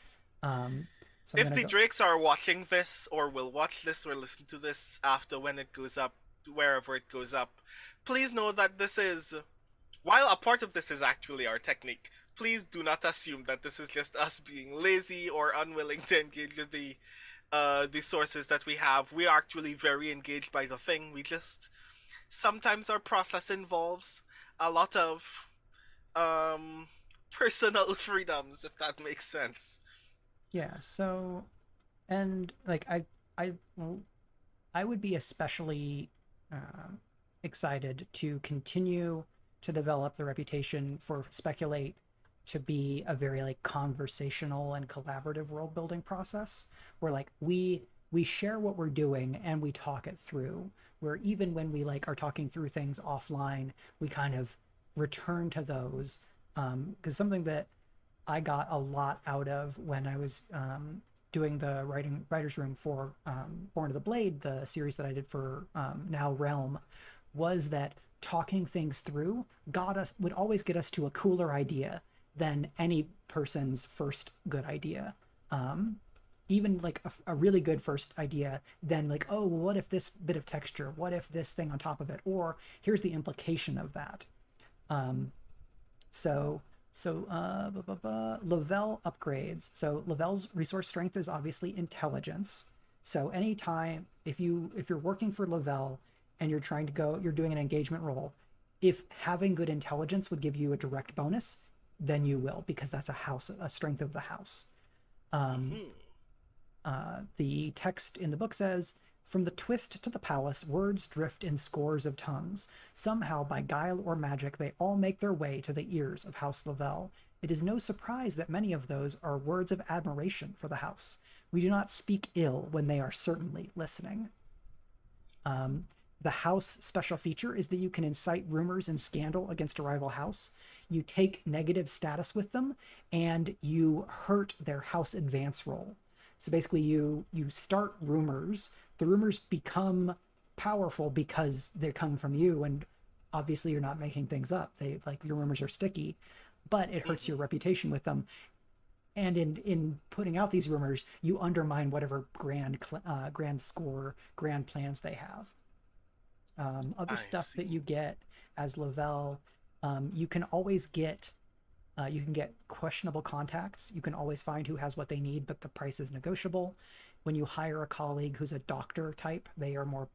So I'm If gonna the go. Drakes are watching this, or will watch this, or listen to this after when it goes up, wherever it goes up, please know that this is, while a part of this is actually our technique, please do not assume that this is just us being lazy or unwilling to engage with the sources that we have. We are actually very engaged by the thing. We just sometimes our process involves a lot of um personal freedoms, if that makes sense. Yeah, so and like I I would be especially uh, excited to continue to develop the reputation for Speculate to be a very like conversational and collaborative world building process where like we share what we're doing and we talk it through, where even when we like are talking through things offline we kind of return to those, because something that I got a lot out of when I was doing the writers room for Born of the Blade, the series that I did for Now Realm, was that talking things through got us would always get us to a cooler idea than any person's first good idea. Even like a really good first idea, then like, oh, what if this bit of texture? What if this thing on top of it? Or here's the implication of that. Um, so Lavelle upgrades. So Lavelle's resource strength is obviously intelligence. So anytime if you're working for Lavelle and you're doing an engagement role, if having good intelligence would give you a direct bonus, then you will, because that's a strength of the house. Um, Mm-hmm. the text in the book says, from the twist to the palace, words drift in scores of tongues. Somehow, by guile or magic, they all make their way to the ears of House Lavelle. It is no surprise that many of those are words of admiration for the house. We do not speak ill when they are certainly listening. Um, the house special feature is that you can incite rumors and scandal against a rival house. You take negative status with them, and you hurt their house advance roll. So basically, you start rumors. The rumors become powerful because they come from you, and obviously you're not making things up. They like your rumors are sticky, but it hurts Mm-hmm. your reputation with them. And in putting out these rumors, you undermine whatever grand score, grand plans they have. Other I stuff that see. you get as Lavelle, you can always get you can get questionable contacts. You can always find who has what they need, but the price is negotiable. When you hire a colleague who's a doctor type, they are more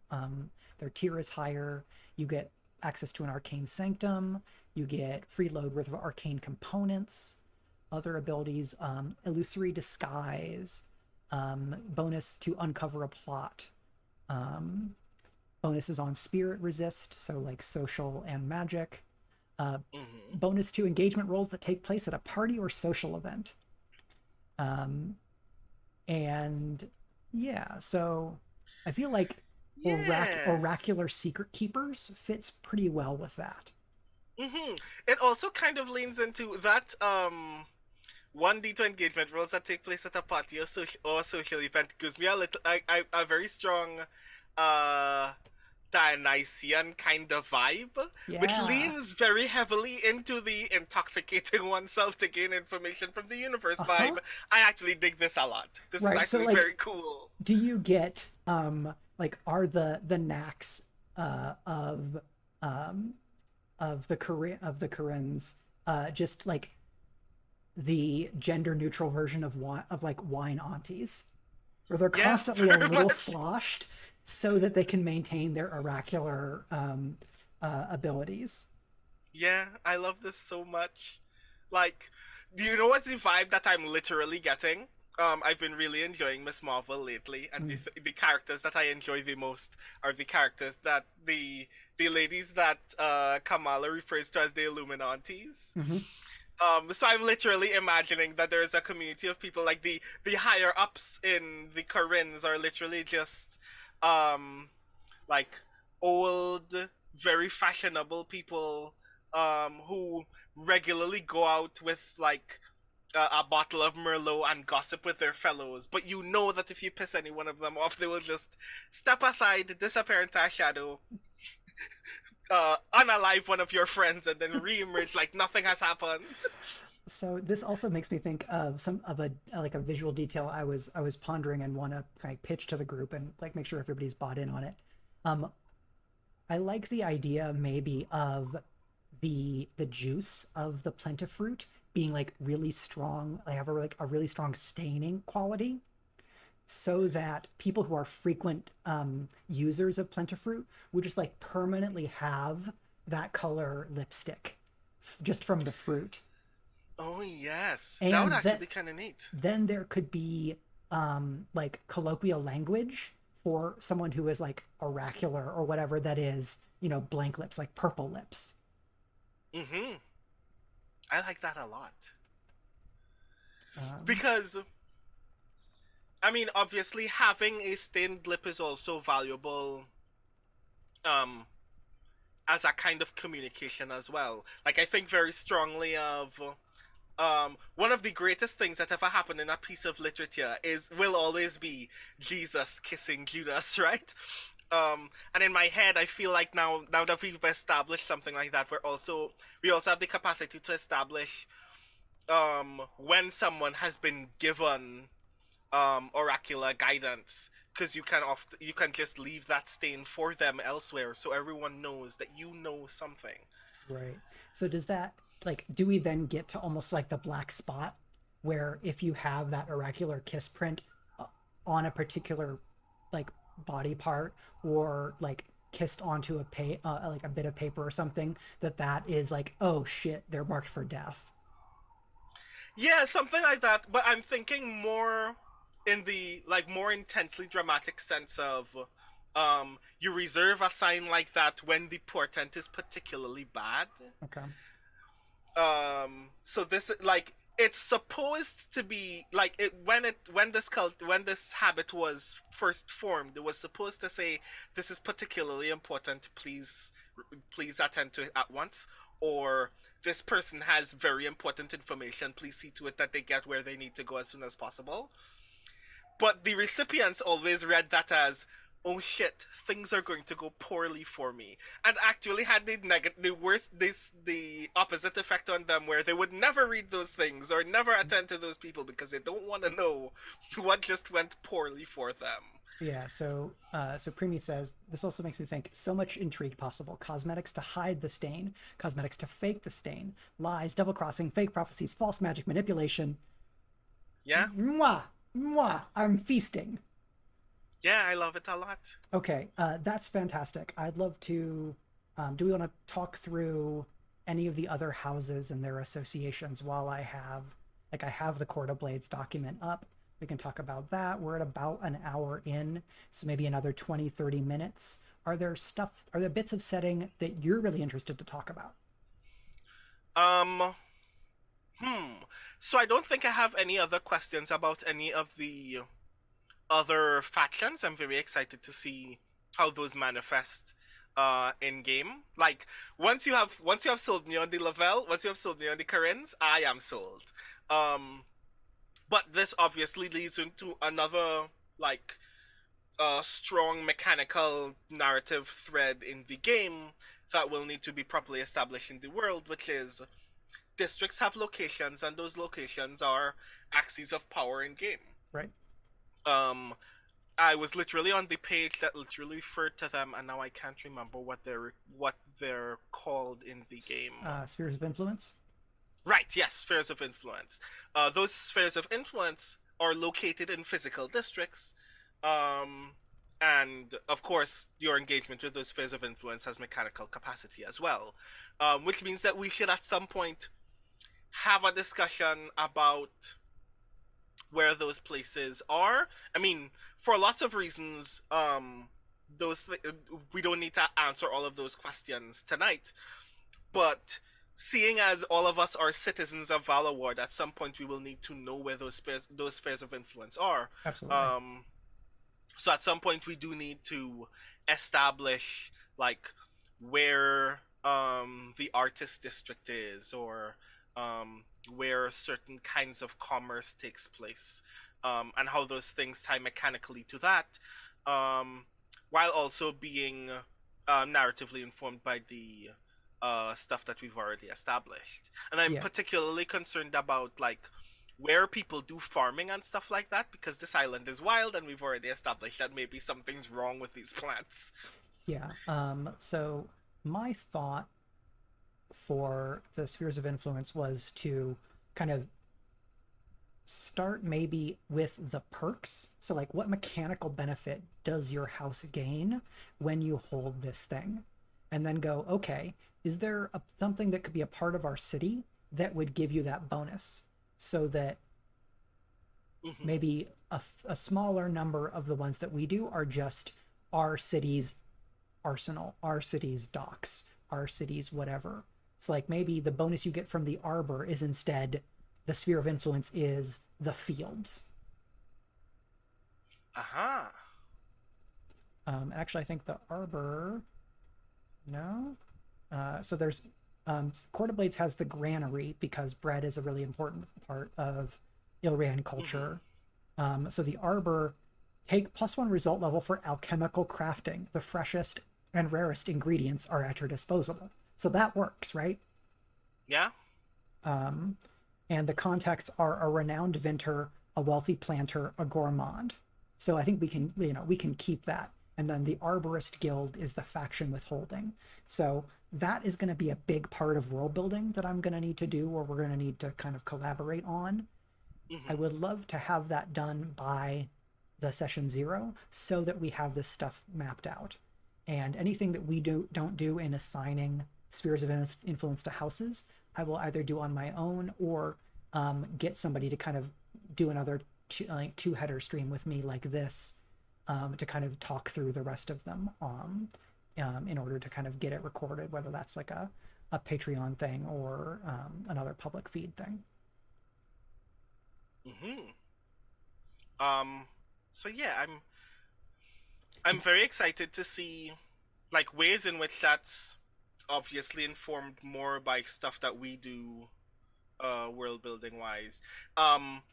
their tier is higher. You get access to an arcane sanctum. You get free load worth of arcane components. Other abilities, illusory disguise, bonus to uncover a plot, um, bonuses on spirit resist, so like social and magic, uh, Mm-hmm. bonus to engagement roles that take place at a party or social event. Um, and yeah, so I feel like Yeah. oracular secret keepers fits pretty well with that. Mm-hmm. It also kind of leans into that 1d2 engagement roles that take place at a party or social event gives me a little a very strong uh Dionysian kind of vibe, which Yeah. leans very heavily into the intoxicating oneself to gain information from the universe Uh-huh. vibe. I actually dig this a lot. This is Right. So actually like, very cool. do you get like are the knacks um of the Koreans just like the gender neutral version of like wine aunties, where they're Yes, constantly a very little much. sloshed so that they can maintain their oracular abilities. Yeah, I love this so much. Like, do you know what's the vibe that I'm literally getting? I've been really enjoying Miss Marvel lately, and Mm, the characters that I enjoy the most are the characters that the ladies that Kamala refers to as the Illuminantes. hmm. So I'm literally imagining that there's a community of people like the higher ups in the Corins are literally just um like old, very fashionable people who regularly go out with like a bottle of Merlot and gossip with their fellows. But you know that if you piss any one of them off, they will just step aside, disappear into a shadow, unalive one of your friends, and then reemerge like nothing has happened. So this also makes me think of some of a like a visual detail I was pondering and want to kind of pitch to the group and like make sure everybody's bought in on it. Um, I like the idea maybe of the juice of the fruit being like really strong. They have a really strong staining quality, so that people who are frequent users of fruit would just like permanently have that color lipstick just from the fruit. Oh yes, that would And actually that be kind of neat. then there could be like colloquial language for someone who is like oracular or whatever that is, blank lips, like purple lips. Mm-hmm. I like that a lot Um, because I mean, obviously, having a stained lip is also valuable um, as a kind of communication as well. Like, I think very strongly of one of the greatest things that ever happened in a piece of literature is will always be Jesus kissing Judas, right? And in my head, I feel like now that we've established something like that, we also have the capacity to establish when someone has been given oracular guidance, because you can just leave that stain for them elsewhere so everyone knows that you know something. right. So does that like do we then get to almost like the black spot where if you have that oracular kiss print uh, on a particular like body part or like kissed onto like a bit of paper or something that is like oh shit they're marked for death. Yeah, something like that, but I'm thinking more in the like more intensely dramatic sense of you reserve a sign like that when the portent is particularly bad. Okay. So this like it's supposed to be like when this habit was first formed, it was supposed to say this is particularly important, please attend to it at once, or this person has very important information, please see to it that they get where they need to go as soon as possible. But the recipients always read that as, oh shit, things are going to go poorly for me, and actually had the opposite effect on them, where they would never read those things or never attend to those people because they don't want to know what just went poorly for them. Yeah, so Premee says this also makes me think so much intrigue possible. Cosmetics to hide the stain, cosmetics to fake the stain, lies, double crossing, fake prophecies, false magic, manipulation. Yeah, Mwah! Mwah! I'm feasting. yeah, I love it a lot. Okay, that's fantastic. I'd love to. Do we want to talk through any of the other houses and their associations while I have the Court of Blades document up? We can talk about that. We're at about an hour in, so maybe another 20, 30 minutes. Are there bits of setting that you're really interested to talk about? Um, so I don't think I have any other questions about any of the other factions. I'm very excited to see how those manifest in game. Like once you have sold me on the Lavelle, once you have sold me on the Karens, I am sold. Um but this obviously leads into another like strong mechanical narrative thread in the game that will need to be properly established in the world, which is districts have locations, and those locations are axes of power in game. Right? Um, I was literally on the page that literally referred to them, and now I can't remember what they're called in the game. Spheres of influence. Right, yes, spheres of influence. Those spheres of influence are located in physical districts, um, And of course, your engagement with those spheres of influence has mechanical capacity as well, which means that we should at some point have a discussion about where those places are. I mean, for lots of reasons, we don't need to answer all of those questions tonight. But seeing as all of us are citizens of Valloward, at some point we will need to know where those spheres of influence are. Absolutely. Um, so at some point we do need to establish like where the artist district is, or where certain kinds of commerce takes place, and how those things tie mechanically to that, um, while also being narratively informed by the stuff that we've already established. And I'm Yeah. particularly concerned about like where people do farming and stuff like that, because this island is wild and we've already established that maybe something's wrong with these plants. Yeah. So my thought for the spheres of influence was to kind of start maybe with the perks. So, like, what mechanical benefit does your house gain when you hold this thing? And then go, okay, is there something that could be a part of our city that would give you that bonus? So that Mm-hmm. maybe a smaller number of the ones that we do are just our city's arsenal, our city's docks, our city's whatever. It's like maybe the bonus you get from the arbor is instead the sphere of influence is the fields. Aha. Actually, I think the arbor. No. So there's Court of Blades has the granary because bread is a really important part of Illrien Mm-hmm. culture. So the arbor take +1 result level for alchemical crafting. The freshest and rarest ingredients are at your disposal. So that works, right? Yeah. Um, and the contacts are a renowned vintner, a wealthy planter, a gourmand. So I think we can keep that. And then the Arborist Guild is the faction withholding. So that is going to be a big part of world building that I'm going to need to do, or we're going to need to kind of collaborate on. I Mm-hmm. would love to have that done by the session 0 so that we have this stuff mapped out. And anything that we don't do in assigning spheres of influence to houses, I will either do on my own or get somebody to kind of do another two header stream with me like this, to kind of talk through the rest of them, in order to kind of get it recorded, whether that's like a Patreon thing or another public feed thing. Mm-hmm. Um. So yeah, I'm very excited to see like ways in which that's obviously informed more by stuff that we do, world building wise. Um.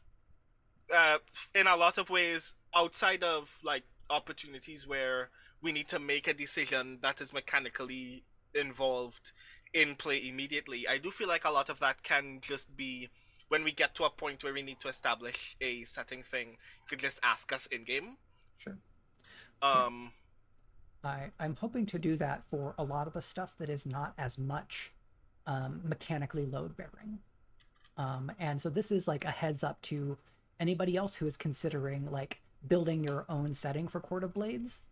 uh, in a lot of ways, outside of like opportunities where we need to make a decision that is mechanically involved in play immediately, I do feel like a lot of that can just be when we get to a point where we need to establish a setting thing. You could just ask us in game. Sure. Yeah. Um. I'm hoping to do that for a lot of the stuff that is not as much mechanically load bearing. And so this is like a heads up to anybody else who is considering like building your own setting for Court of Blades.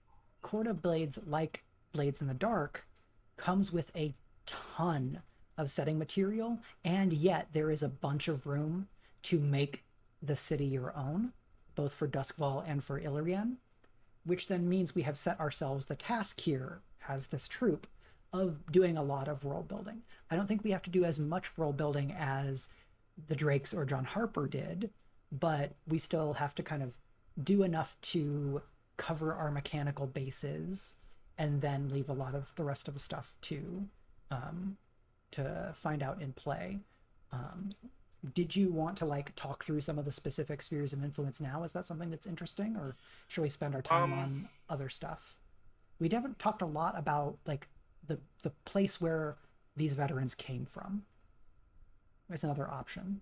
Court of Blades, like Blades in the Dark, comes with a ton of setting material, and yet there is a bunch of room to make the city your own, both for Duskfall and for Illrien, which then means we have set ourselves the task here as this troop of doing a lot of world building. I don't think we have to do as much world building as the Drakes or John Harper did, but we still have to kind of do enough to cover our mechanical bases and then leave a lot of the rest of the stuff um, to find out in play. Um, did you want to like talk through some of the specific spheres of influence now? Is that something that's interesting, or should we spend our time Um. on other stuff? We haven't talked a lot about like the place where these veterans came from. It's another option.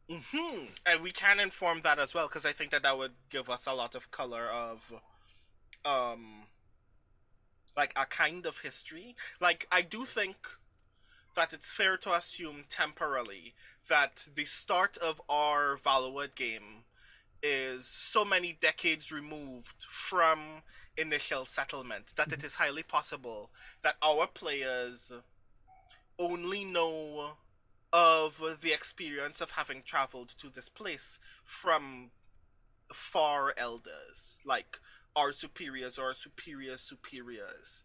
And we can inform that as well, because I think that that would give us a lot of color of um like a kind of history. Like I do think that it's fair to assume temporarily that the start of our Valloward game is so many decades removed from initial settlement that Mhm. it is highly possible that our players only know of the experience of having traveled to this place from far elders, like our superiors or our superiors' superiors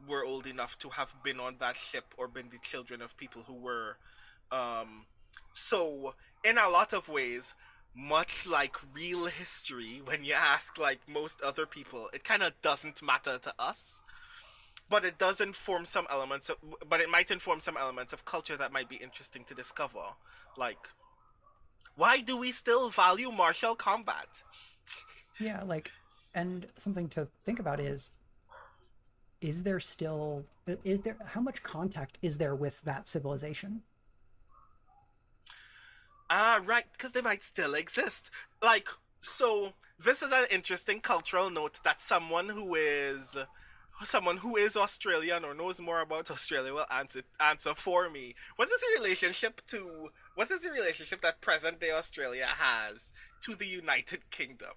were old enough to have been on that ship or been the children of people who were. Um, so, in a lot of ways, much like real history, when you ask like most other people, it kind of doesn't matter to us. But it does inform some elements of, but it might inform some elements of culture that might be interesting to discover. Like, why do we still value martial combat? Yeah, like, and something to think about is there still is there how much contact is there with that civilization? Ah, right, because they might still exist. Like, so this is an interesting cultural note that someone who is Australian or knows more about Australia will answer for me. What is the relationship that present day Australia has to the United Kingdom?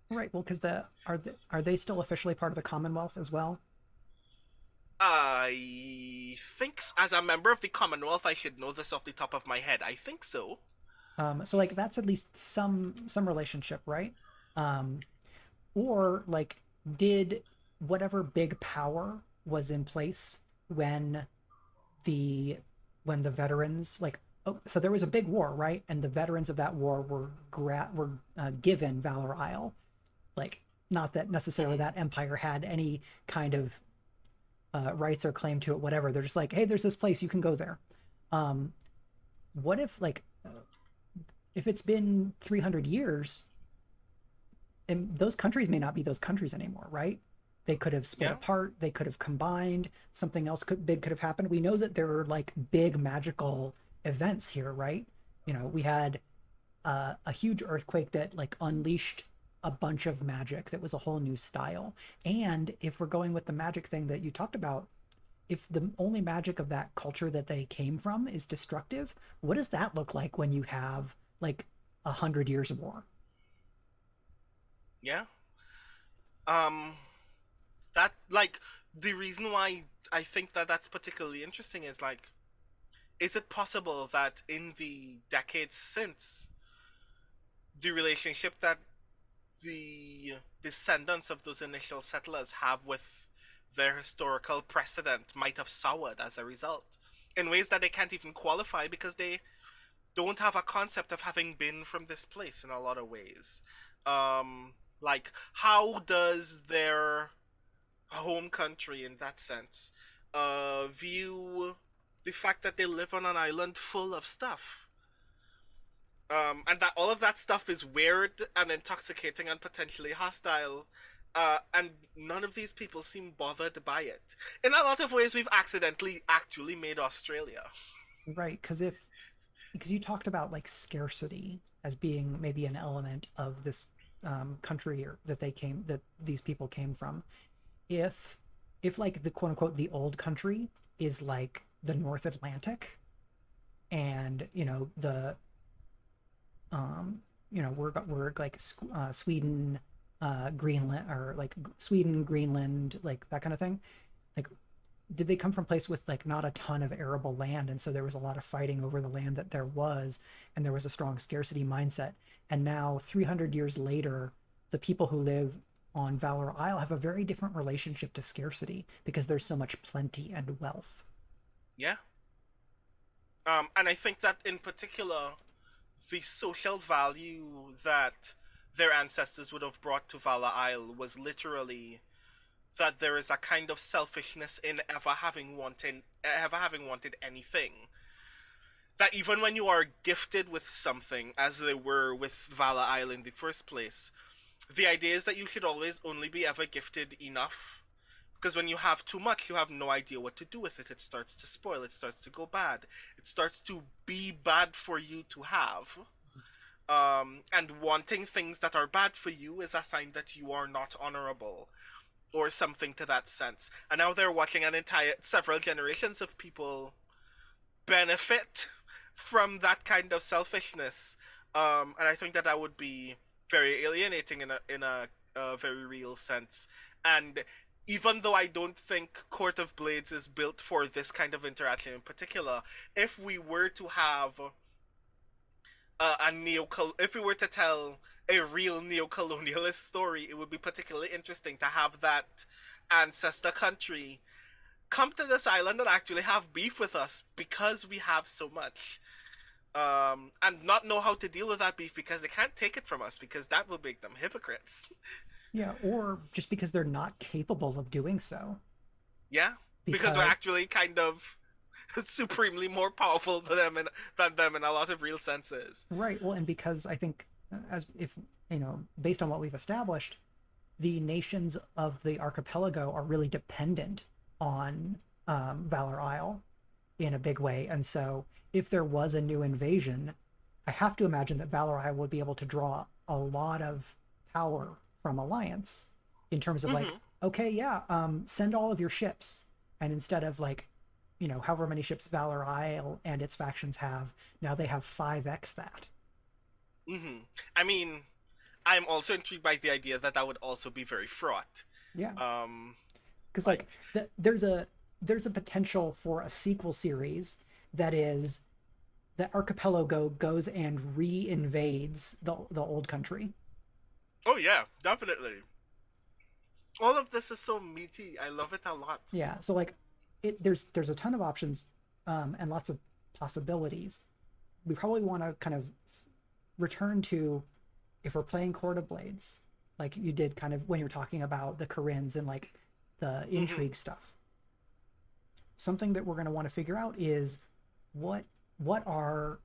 Right. Well, because are they still officially part of the Commonwealth as well? I think, as a member of the Commonwealth, I should know this off the top of my head. I think so. So like that's at least some relationship, right? Um, or like did whatever big power was in place when the when the veterans like so there was a big war, right? And the veterans of that war were given Valor Isle. Like not that necessarily Mhm. that empire had any kind of rights or claim to it, whatever. They're just like, hey, there's this place, you can go there. Um, what if it's been 300 years and those countries may not be those countries anymore, right? They could have split Yeah. apart, they could have combined, something else could have happened. We know that there are like big magical events here, right? You know, we had a huge earthquake that like unleashed a bunch of magic that was a whole new style. And if we're going with the magic thing that you talked about, if the only magic of that culture that they came from is destructive, what does that look like when you have like 100 years of war? Yeah. Um, that like the reason why I think that that's particularly interesting is like, is it possible that in the decades since, the relationship that the descendants of those initial settlers have with their historical precedent might have soured as a result in ways that they can't even qualify because they don't have a concept of having been from this place in a lot of ways. Like, how does their home country, in that sense, view the fact that they live on an island full of stuff? And that all of that stuff is weird and intoxicating and potentially hostile. And none of these people seem bothered by it. In a lot of ways, we've accidentally actually made Australia. Right, because you talked about like scarcity as being maybe an element of this country or that these people came from. If like the quote unquote the old country is like the North Atlantic, and we're like Sweden, Greenland, or like Sweden, Greenland, like that kind of thing. Like, did they come from a place with like not a ton of arable land, and so there was a lot of fighting over the land that there was, and there was a strong scarcity mindset. And now, 300 years later, the people who live on Valor Isle have a very different relationship to scarcity because there's so much plenty and wealth. Yeah. And I think that in particular, the social value that their ancestors would have brought to Vala Isle was literally that there is a kind of selfishness in ever having wanted anything. That even when you are gifted with something, as they were with Vala Isle in the first place, the idea is that you should always only be ever gifted enough. Because when you have too much, you have no idea what to do with it. It starts to spoil, it starts to go bad, it starts to be bad for you to have. And wanting things that are bad for you is a sign that you are not honorable, or something to that sense. And now they're watching several generations of people benefit from that kind of selfishness. And I think that that would be very alienating in a very real sense. And even though I don't think Court of Blades is built for this kind of interaction in particular, if we were to have if we were to tell a real neo-colonialist story, it would be particularly interesting to have that ancestor country come to this island and actually have beef with us because we have so much. And not know how to deal with that beef because they can't take it from us because that will make them hypocrites. Yeah, or just because they're not capable of doing so. Yeah, because we're Because actually kind of supremely more powerful than them in a lot of real senses. right, well, and because I think as if based on what we've established, the nations of the archipelago are really dependent on Valor Isle in a big way. And so if there was a new invasion, I have to imagine that Valor Isle would be able to draw a lot of power from Alliance in terms of like, Mm-hmm. okay, yeah, send all of your ships. And instead of like, however many ships Valor Isle and its factions have, now they have 5x that. Mm-hmm. I mean, I'm also intrigued by the idea that that would also be very fraught. Yeah. Um, Because like, like there's a potential for a sequel series that is the archipelago goes and re-invades the old country. oh yeah, definitely. All of this is so meaty. I love it a lot. Yeah, so like there's a ton of options and lots of possibilities. We probably want to kind of return to, if we're playing Court of Blades, like you did kind of when you're talking about the Corinnes and like the Mm-hmm. intrigue stuff. Something that we're going to want to figure out is what what are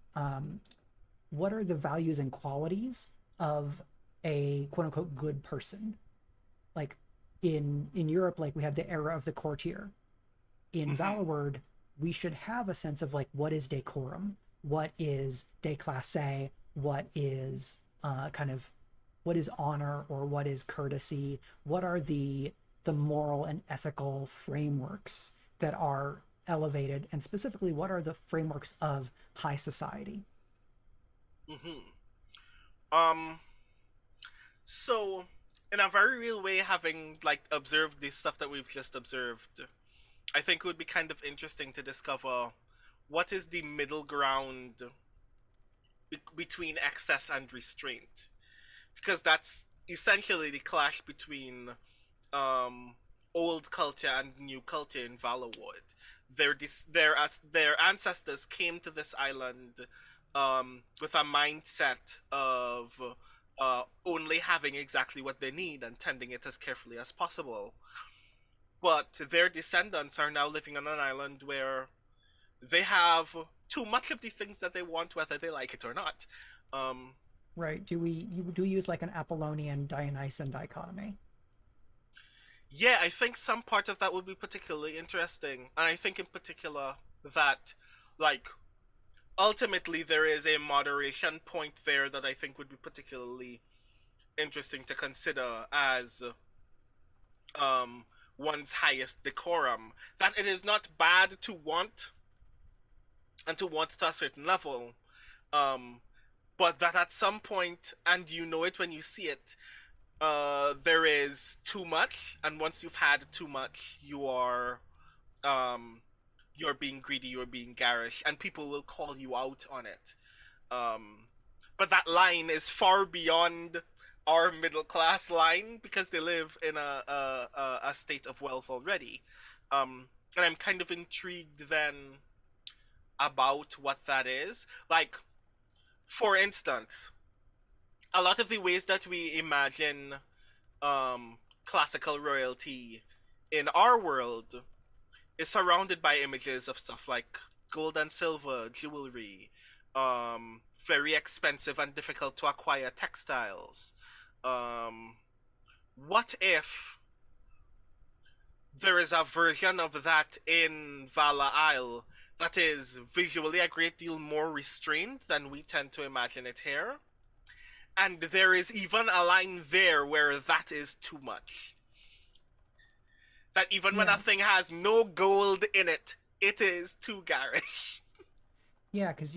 what are the values and qualities of a quote unquote good person. Like in Europe, like we had the era of the courtier. In Mm-hmm. Valloward, we should have a sense of like what is decorum, what is déclassé, what is kind of what is honor or what is courtesy, what are the moral and ethical frameworks that are elevated, and specifically what are the frameworks of high society. Mm-hmm. Um. So, in a very real way, having like observed the stuff that we've just observed, I think it would be kind of interesting to discover what is the middle ground between excess and restraint, because that's essentially the clash between um, old culture and new culture in Valloward. Their ancestors came to this island with a mindset of only having exactly what they need and tending it as carefully as possible. But their descendants are now living on an island where they have too much of the things that they want, whether they like it or not. Um, Right? Do we use like an Apollonian Dionysian dichotomy? yeah, I think some part of that would be particularly interesting, and I think in particular that, like, ultimately there is a moderation point there that I think would be particularly interesting to consider as um one's highest decorum. That it is not bad to want and to want to a certain level, um, but that at some point, and you know it when you see it, there is too much, and once you've had too much, um, you're being greedy, you're being garish, and people will call you out on it. Um, but that line is far beyond our middle class line because they live in a state of wealth already. And I'm kind of intrigued then about what that is. Like, for instance, a lot of the ways that we imagine classical royalty in our world is surrounded by images of stuff like gold and silver, jewelry, very expensive and difficult to acquire textiles. Um, what if there is a version of that in Vala Isle that is visually a great deal more restrained than we tend to imagine it here? And there is even a line there where that is too much. That even when Yeah, a thing has no gold in it, it is too garish. yeah, because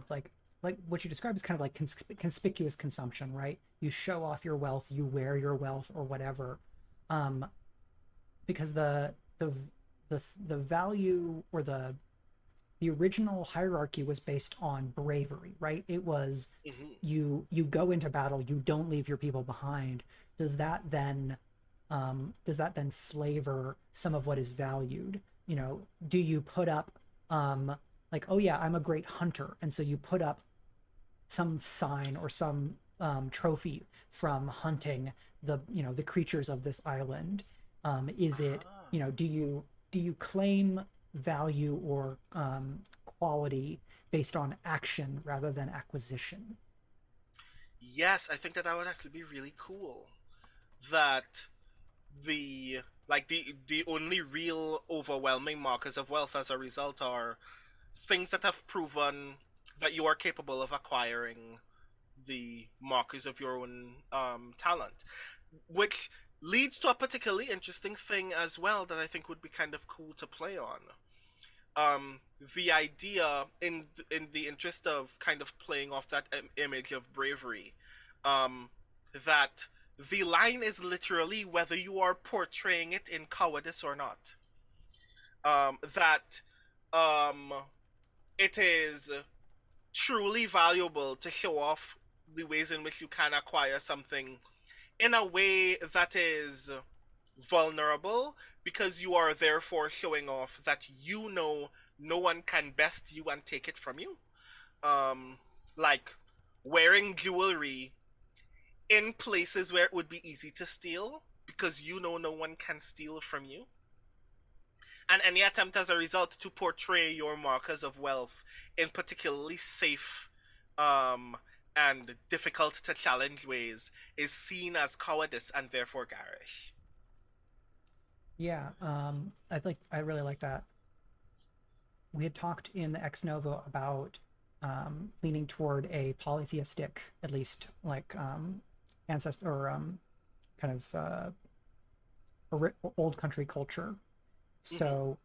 like like what you describe is kind of like conspicuous consumption, right? You show off your wealth, you wear your wealth or whatever, um, because the the value or the original hierarchy was based on bravery, right? It was Hmm. you go into battle, you don't leave your people behind. Does that then flavor some of what is valued? You know, do you put up like, oh yeah, I'm a great hunter, and so you put up some sign or some trophy from hunting the creatures of this island? Is it, Ah. do you claim value or quality based on action rather than acquisition? Yes, I think that would actually be really cool. That the the only real overwhelming markers of wealth as a result are things that have proven that you are capable of acquiring the markers of your own talent, which leads to a particularly interesting thing as well that I think would be kind of cool to play on. The idea, in the interest of kind of playing off that image of bravery, um, that the line is literally whether you are portraying it in cowardice or not. That um, it is truly valuable to show off the ways in which you can acquire something in a way that is vulnerable, because you are therefore showing off that you know no one can best you and take it from you. Um, like wearing jewelry in places where it would be easy to steal because you know no one can steal from you. And any attempt as a result to portray your markers of wealth in particularly safe um, and difficult to challenge ways is seen as cowardice and therefore garish. Yeah, I really like that. We had talked in the Ex Novo about leaning toward a polytheistic, at least like ancestor or kind of old country culture. Mm-hmm. So,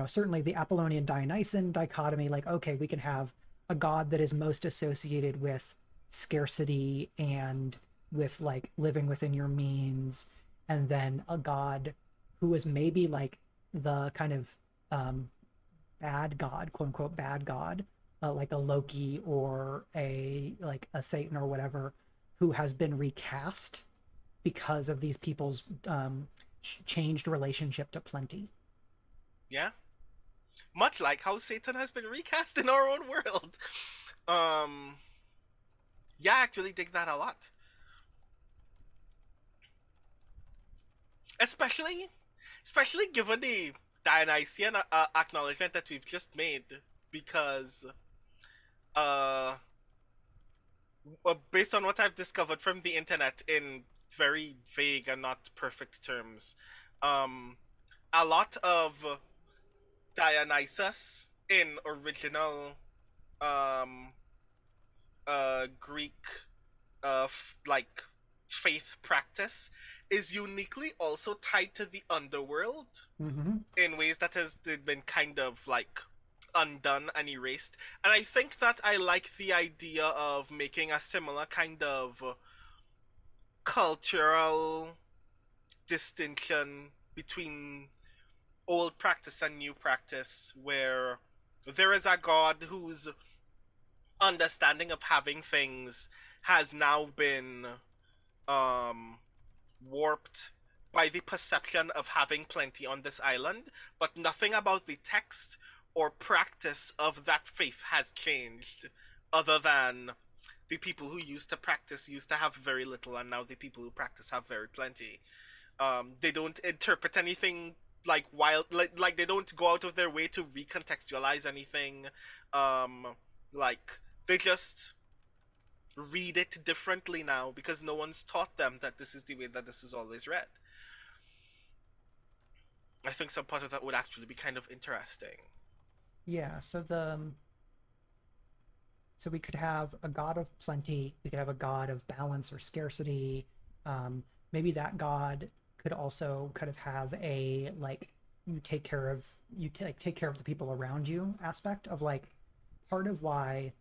certainly the Apollonian Dionysian dichotomy, like, okay, we can have a god that is most associated with scarcity and with like living within your means, and then a god who is maybe like the kind of um, bad god, quote unquote bad god, like a Loki or a Satan or whatever, who has been recast because of these people's changed relationship to plenty. Yeah. Much like how Satan has been recast in our own world. Um, yeah, I actually dig that a lot. Especially, especially given the Dionysian acknowledgement that we've just made, because uh, based on what I've discovered from the internet in very vague and not perfect terms, um, a lot of Dionysus in original um, Greek like faith practice is uniquely also tied to the underworld Mm-hmm. in ways that has been kind of like undone and erased. And I think that I like the idea of making a similar kind of cultural distinction between old practice and new practice, where there is a god whose understanding of having things has now been um warped by the perception of having plenty on this island, but nothing about the text or practice of that faith has changed, other than the people who used to practice used to have very little, and now the people who practice have very plenty. They don't interpret anything like wild, like they don't go out of their way to recontextualize anything. Um, like they just read it differently now because no one's taught them that this is the way that this is always read. I think some part of that would actually be kind of interesting. Yeah, so we could have a god of plenty, we could have a god of balance or scarcity. Maybe that god could also kind of have a like, you take care of the people around you aspect of like, part of why,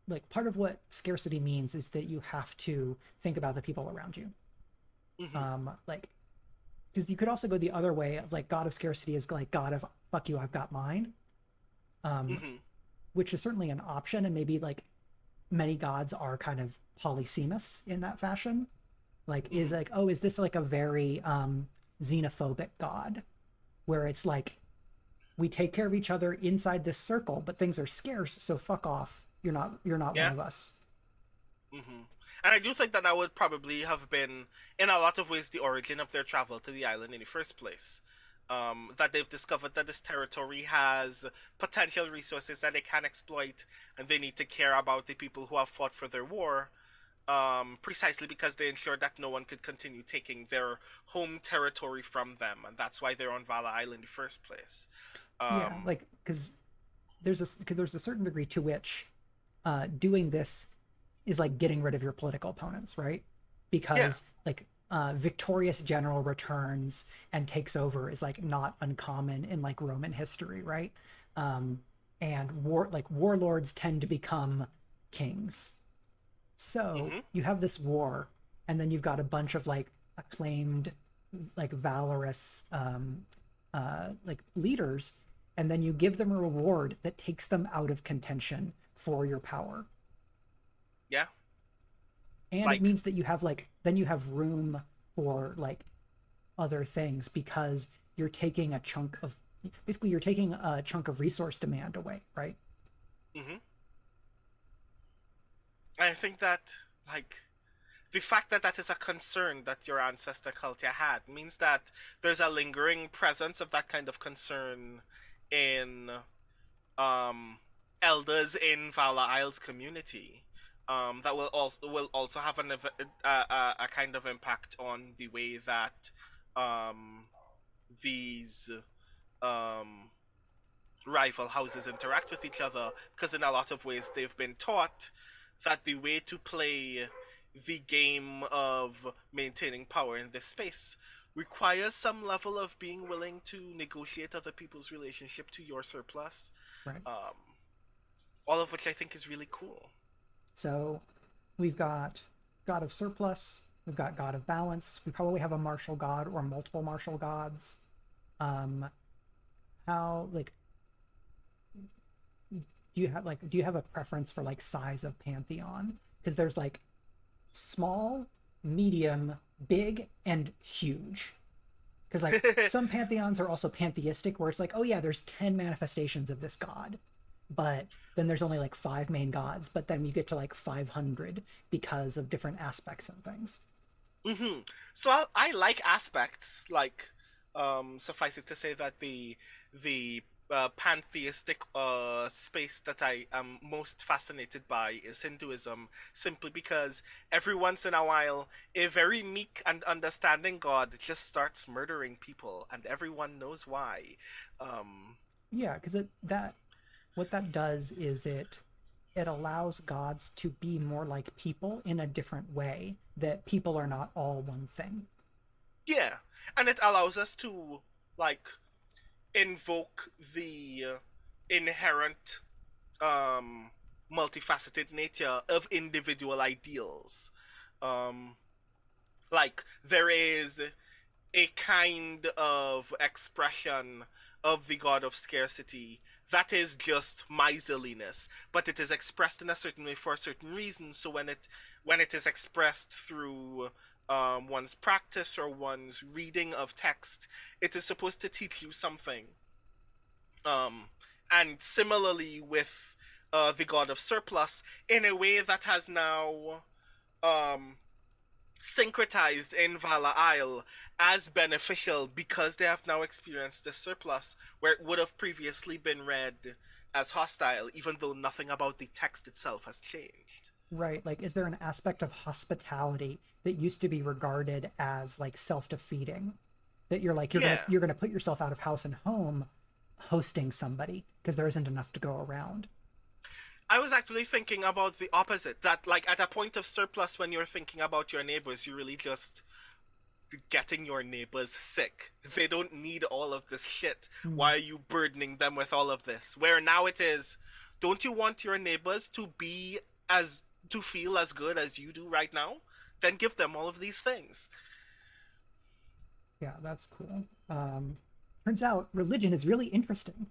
like, part of what scarcity means is that you have to think about the people around you. Mm-hmm. Like, because you could also go the other way of like god of scarcity is like god of fuck you, I've got mine, um, Mm-hmm. which is certainly an option, and maybe like many gods are kind of polysemous in that fashion. Like, is Mm-hmm. like, oh, is this like a very xenophobic god where it's like we take care of each other inside this circle, but things are scarce, so fuck off. You're not one Yeah. of us. Mm-hmm. And I do think that that would probably have been, in a lot of ways, the origin of their travel to the island in the first place. That they've discovered that this territory has potential resources that they can exploit, and they need to care about the people who have fought for their war, precisely because they ensured that no one could continue taking their home territory from them, and that's why they're on Vala Island in the first place. Yeah, Um, like because there's a certain degree to which doing this is like getting rid of your political opponents, right? yeah, Because like victorious general returns and takes over is like not uncommon in like Roman history, right? Um, and warlords tend to become kings. So mm-hmm, you have this war, and then you've got a bunch of like acclaimed, like valorous, like leaders, and then you give them a reward that takes them out of contention for your power. yeah, And it like, means that you have like then you have room for like other things because you're taking a chunk of basically you're taking a chunk of resource demand away, right? mm-hmm. I think that, like, the fact that that is a concern that your ancestor culture had means that there's a lingering presence of that kind of concern in um, elders in Vala Isles community. That will also have a kind of impact on the way that um, these um, rival houses interact with each other, because in a lot of ways they've been taught that the way to play the game of maintaining power in this space requires some level of being willing to negotiate other people's relationship to your surplus, Right. um, all of which I think is really cool. So we've got God of Surplus, we've got God of Balance, we probably have a martial god or multiple martial gods. Um, how like do you have a preference for like size of pantheon? Because there's like small, medium, big, and huge. Because like some pantheons are also pantheistic, where it's like, oh yeah, there's 10 manifestations of this god, but then there's only like five main gods. But then you get to like 500 because of different aspects and things. So I like aspects, like, suffice it to say that the pantheistic space that I am most fascinated by is Hinduism, simply because every once in a while a very meek and understanding god just starts murdering people, and everyone knows why. Um, Yeah, because it that what that does is it allows gods to be more like people in a different way. That people are not all one thing. yeah, and it allows us to, like, invoke the inherent um multifaceted nature of individual ideals. Um like, there is a kind of expression of the god of scarcity that is just miserliness, but it is expressed in a certain way for a certain reason. So when it is expressed through one's practice or one's reading of text, it is supposed to teach you something. Um, and similarly with the god of surplus, in a way that has now um, syncretized in Vala Isle as beneficial, because they have now experienced the surplus, where it would have previously been read as hostile, even though nothing about the text itself has changed. Right, like is there an aspect of hospitality that used to be regarded as like self-defeating, that you're like Yeah, you're gonna put yourself out of house and home hosting somebody because there isn't enough to go around. I was actually thinking about the opposite. That, like, at a point of surplus, when you're thinking about your neighbors, you're really just getting your neighbors sick. They don't need all of this shit. Hmm. Why are you burdening them with all of this? Where now it is, Don't you want your neighbors to be as to feel as good as you do right now? Then give them all of these things. Yeah, that's cool. Turns out religion is really interesting.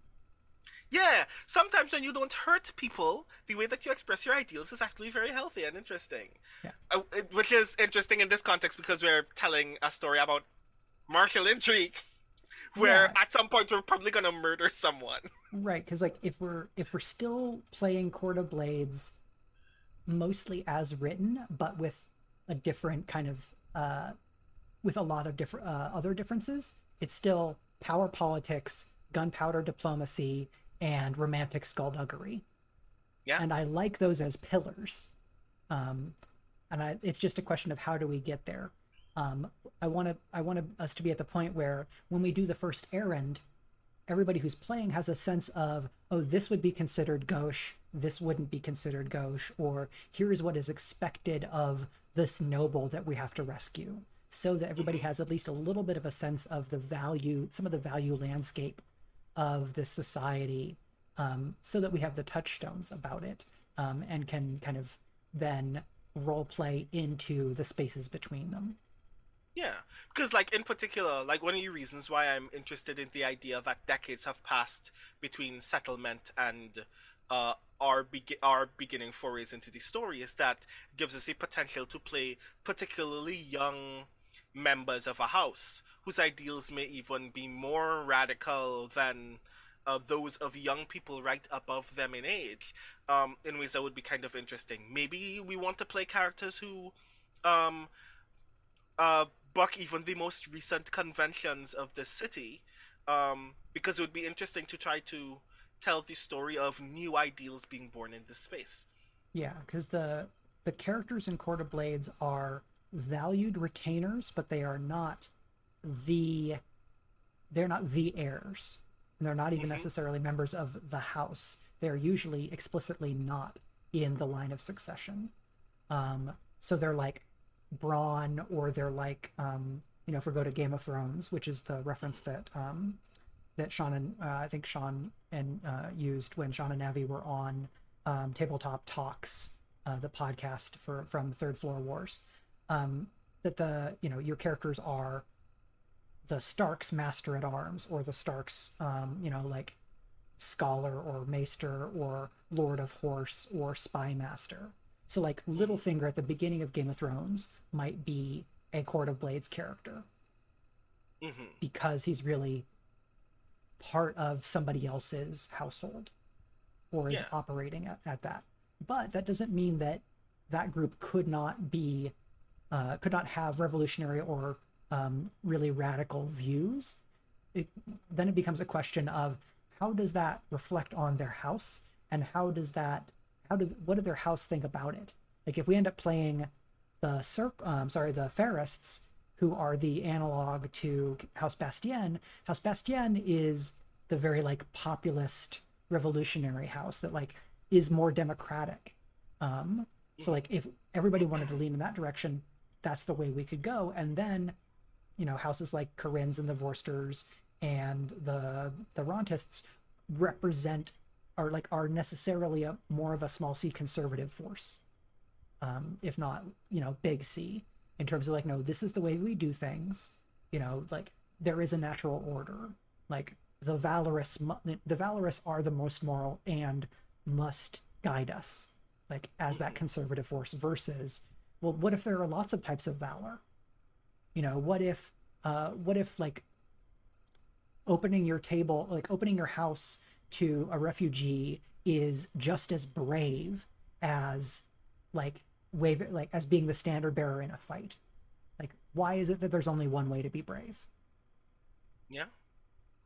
Yeah, sometimes when you don't hurt people, the way that you express your ideals is actually very healthy and interesting. Yeah. Which is interesting in this context because we're telling a story about martial intrigue, where Yeah, at some point we're probably gonna murder someone. right. Because like if we're still playing Court of Blades mostly as written, but with a different kind of with a lot of different other differences, it's still power politics, gunpowder diplomacy, and romantic skullduggery. Yeah, And I like those as pillars. Um, it's just a question of how do we get there. I want us to be at the point where when we do the first errand, everybody who's playing has a sense of, oh, this would be considered gauche, this wouldn't be considered gauche, or here is what is expected of this noble that we have to rescue, so that everybody has at least a little bit of a sense of the value, some of the value landscape of this society, so that we have the touchstones about it, and can kind of then role play into the spaces between them. yeah. Because, like, in particular, like, one of the reasons why I'm interested in the idea that decades have passed between settlement and our beginning forays into the story is that it gives us the potential to play particularly young members of a house whose ideals may even be more radical than those of young people right above them in age, in ways that would be kind of interesting. Maybe we want to play characters who um, uh, buck even the most recent conventions of the city, because it would be interesting to try to tell the story of new ideals being born in this space. Yeah, because the characters in Court of Blades are valued retainers, but the they're not the heirs, and they're not even Hmm. necessarily members of the house. They're usually explicitly not in the line of succession. So they're like Braun, or they're like if we go to Game of Thrones, which is the reference that that Sean and I think Sean and used when Sean and Navi were on Tabletop Talks, the podcast from Third Floor Wars. That the your characters are the Stark's Master at Arms, or the Stark's like Scholar or Maester or Lord of Horse or Spy Master. So like Littlefinger at the beginning of Game of Thrones might be a Court of Blades character Hmm. because he's really part of somebody else's household, or is Yeah. operating at that. But that doesn't mean that that group could not have revolutionary or really radical views. It, then it becomes a question of how does that reflect on their house, and what did their house think about it? Like if we end up playing the Ferrists, who are the analog to House Bastien. House Bastien is the very like populist revolutionary house that like is more democratic. So like if everybody wanted to lean in that direction, that's the way we could go. And then houses like Corinne's and the Vorsters and the Rontists represent are necessarily a more of a small c conservative force, if not big C, in terms of like, no, this is the way we do things. Like there is a natural order. Like the valorous are the most moral and must guide us, like as that conservative force, versus, well, what if there are lots of types of valor? What if like opening your house to a refugee is just as brave as like as being the standard bearer in a fight? Like, why is it that there's only one way to be brave? Yeah.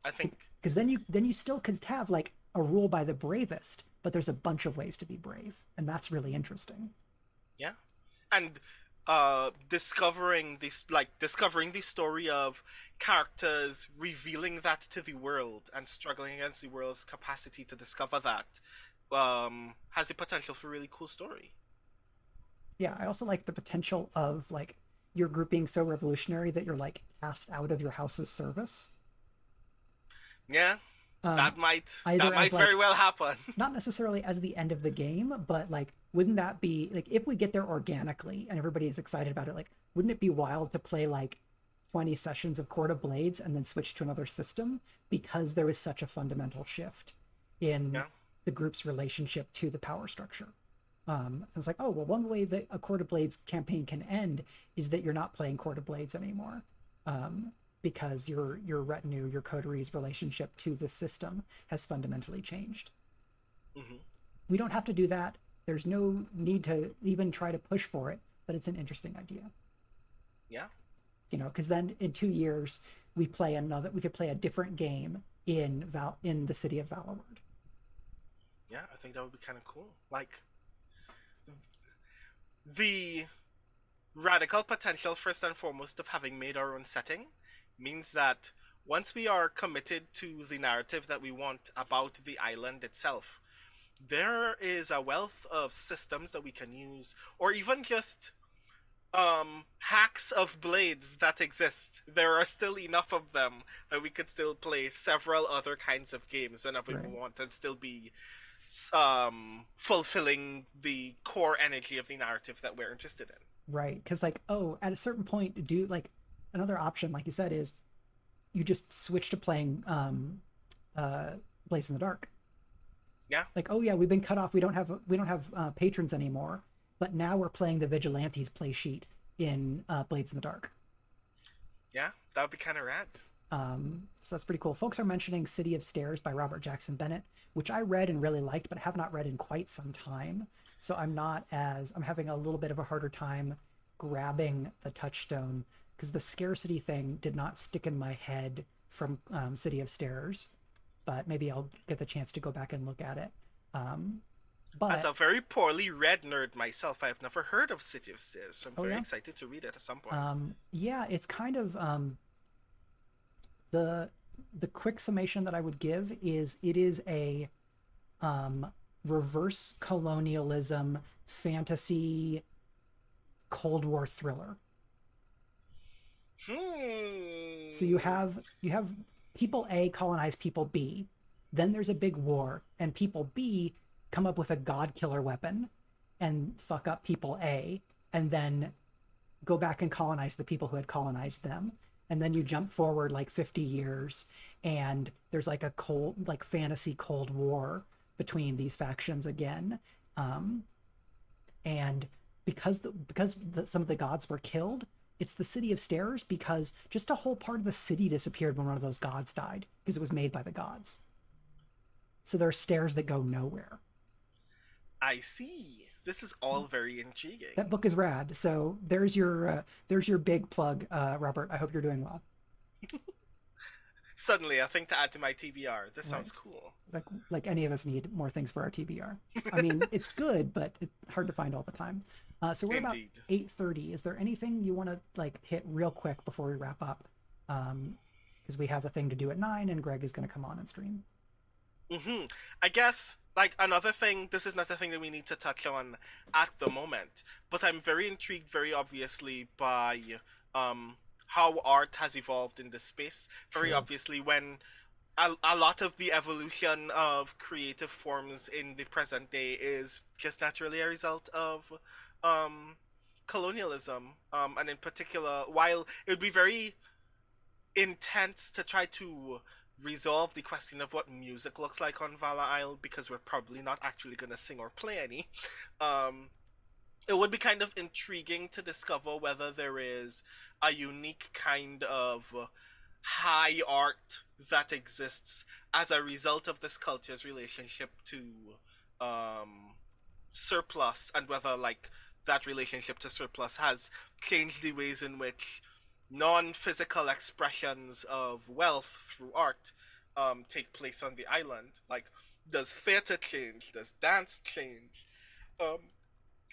I think. Because then you still could have like a rule by the bravest, but there's a bunch of ways to be brave, and that's really interesting. Yeah. And discovering the story of characters revealing that to the world and struggling against the world's capacity to discover that has the potential for a really cool story. Yeah, I also like the potential of like your group being so revolutionary that you're like cast out of your house's service. Yeah. Um, That either as might very like well happen. not necessarily as the end of the game, but like wouldn't that be like if we get there organically and everybody is excited about it, like wouldn't it be wild to play like 20 sessions of Court of Blades and then switch to another system because there was such a fundamental shift in Yeah. the group's relationship to the power structure. It's like, oh well, one way that a Court of Blades campaign can end is that you're not playing Court of Blades anymore, because your retinue, your coteries relationship to the system has fundamentally changed. Hmm. We don't have to do that. There's no need to even try to push for it, but it's an interesting idea. Yeah. Because then in 2 years we could play a different game in the city of Valloward. Yeah, I think that would be kind of cool. Like the radical potential, first and foremost, of having made our own setting means that once we are committed to the narrative that we want about the island itself, there is a wealth of systems that we can use, or even just hacks of blades that exist. There are still enough of them that we could still play several other kinds of games whenever we Right. want and still be fulfilling the core energy of the narrative that we're interested in. Right. Because like, oh, at a certain point, do like another option, like you said, is you just switch to playing uh Blaze in the Dark. Yeah. Like, oh yeah, we've been cut off. We don't have patrons anymore, but now we're playing the Vigilantes play sheet in Blades in the Dark. Yeah, that would be kind of rad. So that's pretty cool. Folks are mentioning City of Stairs by Robert Jackson Bennett, which I read and really liked, but have not read in quite some time. So I'm having a little bit of a harder time grabbing the touchstone because the scarcity thing did not stick in my head from City of Stairs, but maybe I'll get the chance to go back and look at it. Um, As but a very poorly read nerd myself, I've never heard of City of Stairs, so I'm oh very yeah, excited to read it at some point. yeah, it's kind of the the quick summation that I would give is it is a um, reverse colonialism fantasy Cold War thriller. So you Hmm. have you have people A colonize people B, then there's a big war, and people B come up with a god killer weapon and fuck up people A, and then go back and colonize the people who had colonized them. And then you jump forward like 50 years, and there's like a cold, like fantasy Cold War between these factions again. Um, and some of the gods were killed, it's the City of Stairs because just a whole part of the city disappeared when one of those gods died because it was made by the gods. So there are stairs that go nowhere. I see. This is all very intriguing. That book is rad. So there's your big plug, Robert. I hope you're doing well. Suddenly, a thing to add to my TBR. This Right. sounds cool. Like any of us need more things for our TBR. I mean, it's good, but it's hard to find all the time. So we're about Indeed. 8:30. Is there anything you want to like hit real quick before we wrap up? Because we have a thing to do at 9, and Greg is going to come on and stream. I guess, like, another thing, this is not a thing that we need to touch on at the moment, but I'm very intrigued, very obviously, by um, how art has evolved in this space. Very Sure. obviously, when a lot of the evolution of creative forms in the present day is just naturally a result of um, colonialism. And in particular, while it would be very intense to try to resolve the question of what music looks like on Vala Isle, because we're probably not actually going to sing or play any. Um, it would be kind of intriguing to discover whether there is a unique kind of high art that exists as a result of this culture's relationship to um, surplus, and whether like that relationship to surplus has changed the ways in which non-physical expressions of wealth through art take place on the island. Like, does theater change? Does dance change? Um,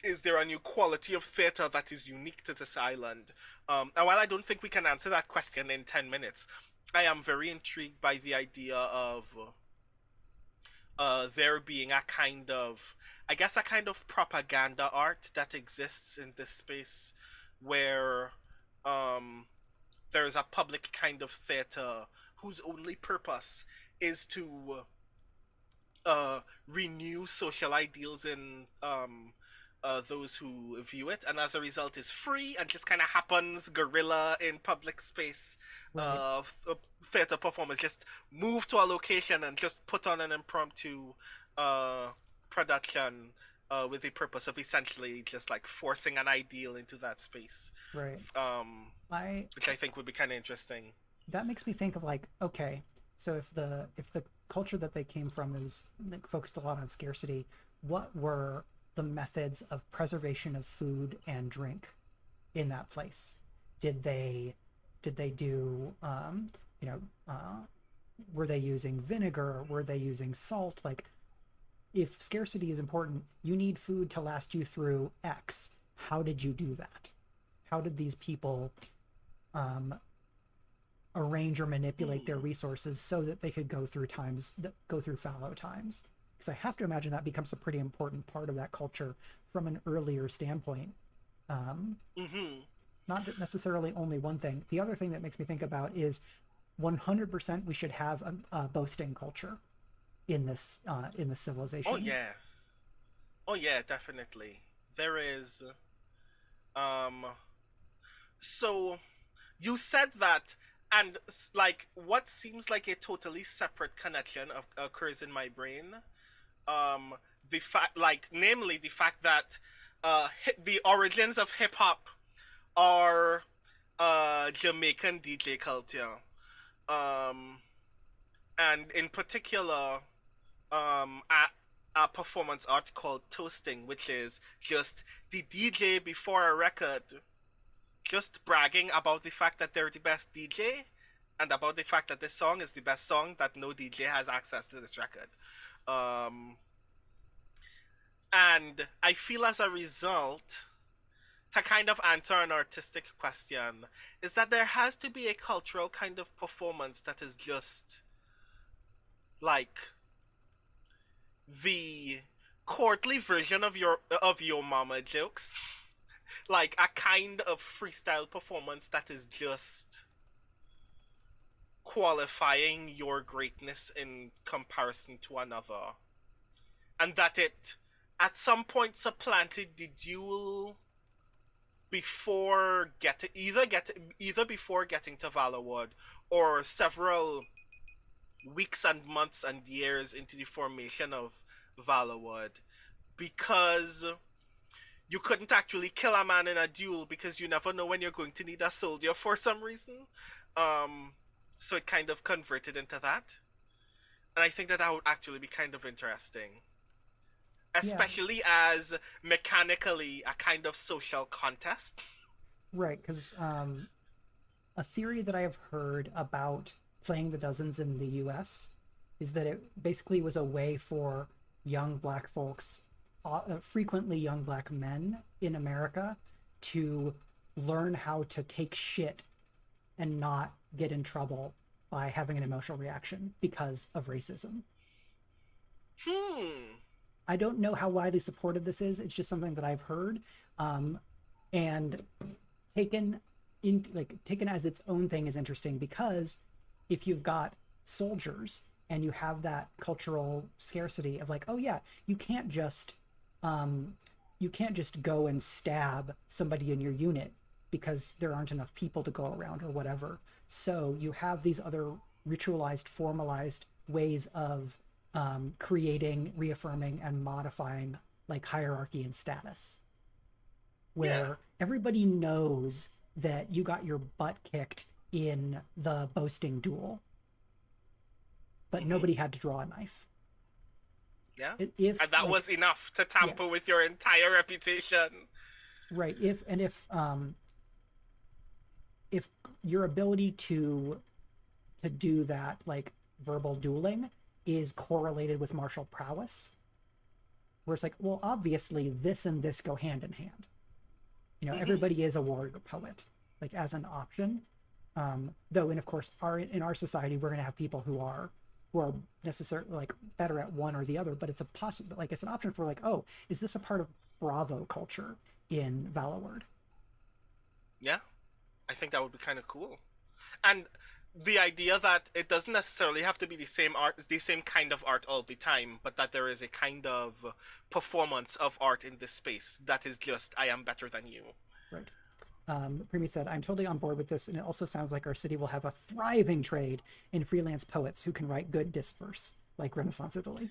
is there a new quality of theater that is unique to this island? And while I don't think we can answer that question in 10 minutes, I am very intrigued by the idea of there being a kind of, I guess, a kind of propaganda art that exists in this space where um, there's a public kind of theater whose only purpose is to renew social ideals in those who view it, and as a result is free and just kind of happens guerrilla in public space. Right. Theater performers just move to a location and just put on an impromptu uh, production with the purpose of essentially just like forcing an ideal into that space, Right. um, I which I think would be kind of interesting. That makes me think of like, okay, so if the culture that they came from is like, focused a lot on scarcity, what were the methods of preservation of food and drink in that place? Did they do you know were they using vinegar? Were they using salt? Like, if scarcity is important, you need food to last you through X. How did you do that? How did these people um, arrange or manipulate their resources so that they could go through times that go through fallow times? Because I have to imagine that becomes a pretty important part of that culture from an earlier standpoint. um, Mm-hmm. Not necessarily only one thing. The other thing that makes me think about is 100% we should have a boasting culture in this Oh civilization. yeah. Oh yeah, definitely. There is. Um. So you said that, and like what seems like a totally separate connection occurs in my brain. Um. The fact, like, namely the fact that the origins of hip hop are Jamaican DJ culture. Um. And in particular, a performance art called toasting, which is just the DJ before a record just bragging about the fact that they're the best DJ and about the fact that this song is the best song, that no DJ has access to this record. Um, and I feel as a result, to kind of answer an artistic question, is that there has to be a cultural kind of performance that is just like the courtly version of your mama jokes, like a kind of freestyle performance that is just qualifying your greatness in comparison to another, and that it at some point supplanted the duel before either before getting to Valloward or several weeks and months and years into the formation of Valloward, because you couldn't actually kill a man in a duel because you never know when you're going to need a soldier for some reason. Um, so it kind of converted into that, and I think that that would actually be kind of interesting, Yeah, especially as mechanically a kind of social contest. right. Because a theory that I have heard about playing the dozens in the US is that it basically was a way for young black folks, frequently young black men in America, to learn how to take shit and not get in trouble by having an emotional reaction because of racism. Hmm. I don't know how widely supported this is. It's just something that I've heard, um, and taken taken as its own thing is interesting because if you've got soldiers and you have that cultural scarcity of like, oh yeah, you can't just um, you can't just go and stab somebody in your unit because there aren't enough people to go around or whatever. So you have these other ritualized, formalized ways of creating, reaffirming, and modifying like hierarchy and status, Yeah. where everybody knows that you got your butt kicked in the boasting duel, but Mm-hmm. nobody had to draw a knife. Yeah. If And that like, was enough to yeah, tamper with your entire reputation. right. If your ability to do that like verbal dueling is correlated with martial prowess, where it's like, well, obviously this and this go hand in hand. You know, Mm-hmm. everybody is a warrior poet, like as an option. Though, and of course, in our society, we're going to have people who are necessarily like better at one or the other, but it's a possible, like it's an option for like, oh, is this a part of Bravo culture in Valloward? Yeah. I think that would be kind of cool. And the idea that it doesn't necessarily have to be the same art, the same kind of art all the time, but that there is a kind of performance of art in this space that is just I am better than you. Right. Premee said, I'm totally on board with this, and it also sounds like our city will have a thriving trade in freelance poets who can write good disc verse, like Renaissance Italy.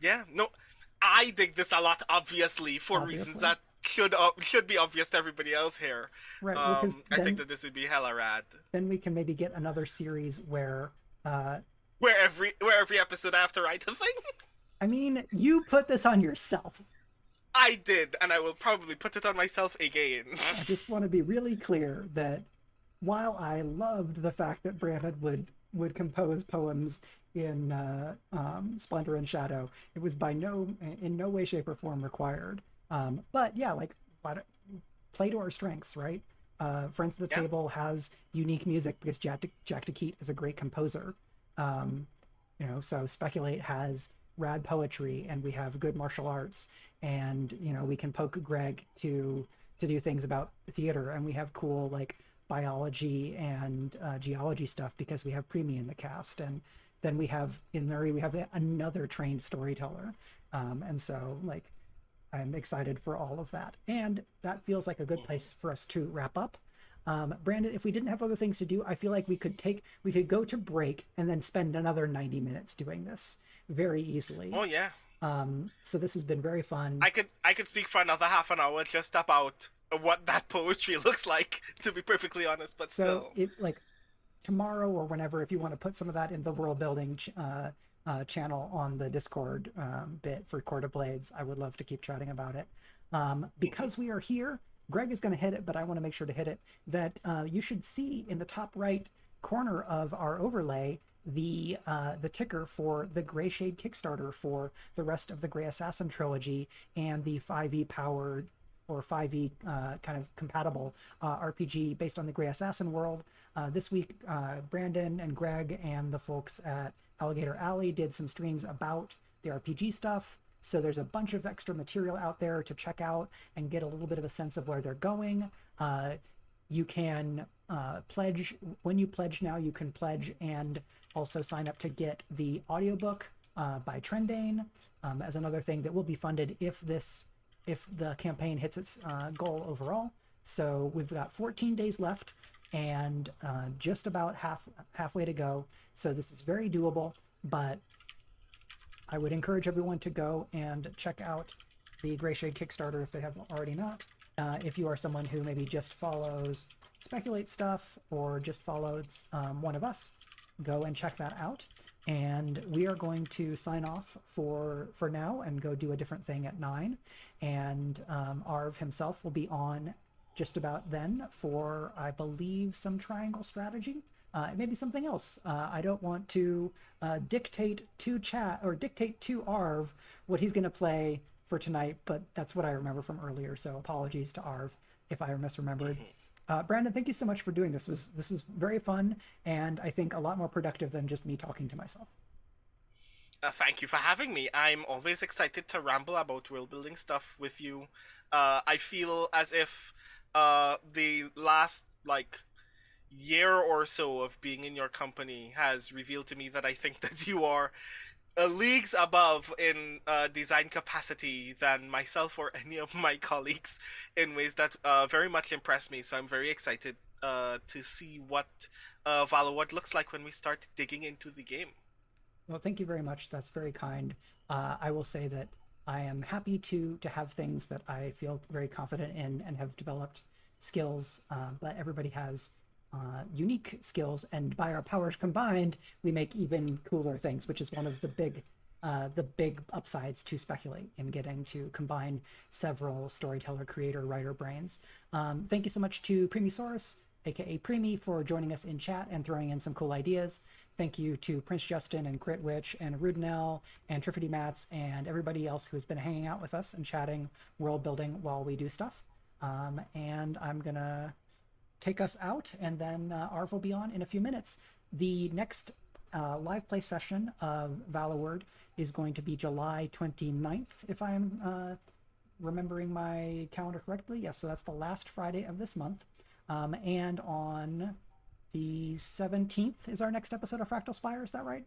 Yeah, no, I dig this a lot, obviously, for reasons Obviously. that should be obvious to everybody else here. Right, because I think that this would be hella rad. then we can maybe get another series where uh Where every episode I have to write a thing. I mean, you put this on yourself. I did, and I will probably put it on myself again. I just want to be really clear that while I loved the fact that Brandon would compose poems in Splendor and Shadow, it was in no way, shape, or form required. But yeah, like play to our strengths, right? Friends of the Yeah. Table has unique music because Jack DeKeat is a great composer. Um, so Speculate has rad poetry, and we have good martial arts, and we can poke Greg to do things about theater, and we have cool like biology and geology stuff because we have Premee in the cast, and then we have in Murray we have another trained storyteller, and so like I'm excited for all of that, and that feels like a good place for us to wrap up. Brandon, if we didn't have other things to do, I feel like we could go to break and then spend another 90 minutes doing this very easily. Oh yeah. So this has been very fun. I could speak for another half an hour just about what that poetry looks like, to be perfectly honest, but So still. it like tomorrow or whenever, if you want to put some of that in the world building channel on the Discord bit for Court of Blades, I would love to keep chatting about it. Because we are here, Greg is going to hit it, but I want to make sure to hit it. That you should see in the top right corner of our overlay the ticker for the Gray Shade Kickstarter for the rest of the Gray Assassin trilogy and the 5e powered or 5e kind of compatible RPG based on the Gray Assassin world. This week, Brandon and Greg and the folks at Alligator Alley did some streams about the RPG stuff. So there's a bunch of extra material out there to check out and get a little bit of a sense of where they're going. You can pledge. When you pledge now, you can pledge and also sign up to get the audiobook by Trendane as another thing that will be funded if the campaign hits its goal overall. So we've got 14 days left and just about halfway to go. So this is very doable, but I would encourage everyone to go and check out the Gray Shade Kickstarter if they have already not. If you are someone who maybe just follows Speculate stuff or just follows one of us, go and check that out. And we are going to sign off for now and go do a different thing at 9. And Arv himself will be on just about then for, I believe, some triangle strategy. Maybe something else. I don't want to dictate to Arv what he's going to play for tonight, but that's what I remember from earlier. So apologies to Arv if I misremembered. Brandon, thank you so much for doing this. This is very fun, and I think a lot more productive than just me talking to myself. Thank you for having me. I'm always excited to ramble about world building stuff with you. I feel as if the last year or so of being in your company has revealed to me that I think that you are leagues above in design capacity than myself or any of my colleagues in ways that very much impress me. So I'm very excited to see what Valloward looks like when we start digging into the game. Well, thank you very much. That's very kind. I will say that I am happy to have things that I feel very confident in and have developed skills, but everybody has unique skills, and by our powers combined, we make even cooler things, which is one of the big upsides to Speculate in getting to combine several storyteller, creator, writer brains. Thank you so much to Premiesaurus, aka Premee, for joining us in chat and throwing in some cool ideas. Thank you to Prince Justin and Crit Witch and Rudenell and Triffity Mats and everybody else who's been hanging out with us and chatting world building while we do stuff. And I'm gonna take us out, and then Arv will be on in a few minutes. The next live play session of Valloward is going to be July 29th, if I'm remembering my calendar correctly. Yes, so that's the last Friday of this month. And on The 17th is our next episode of Fractal Spire. Is that right?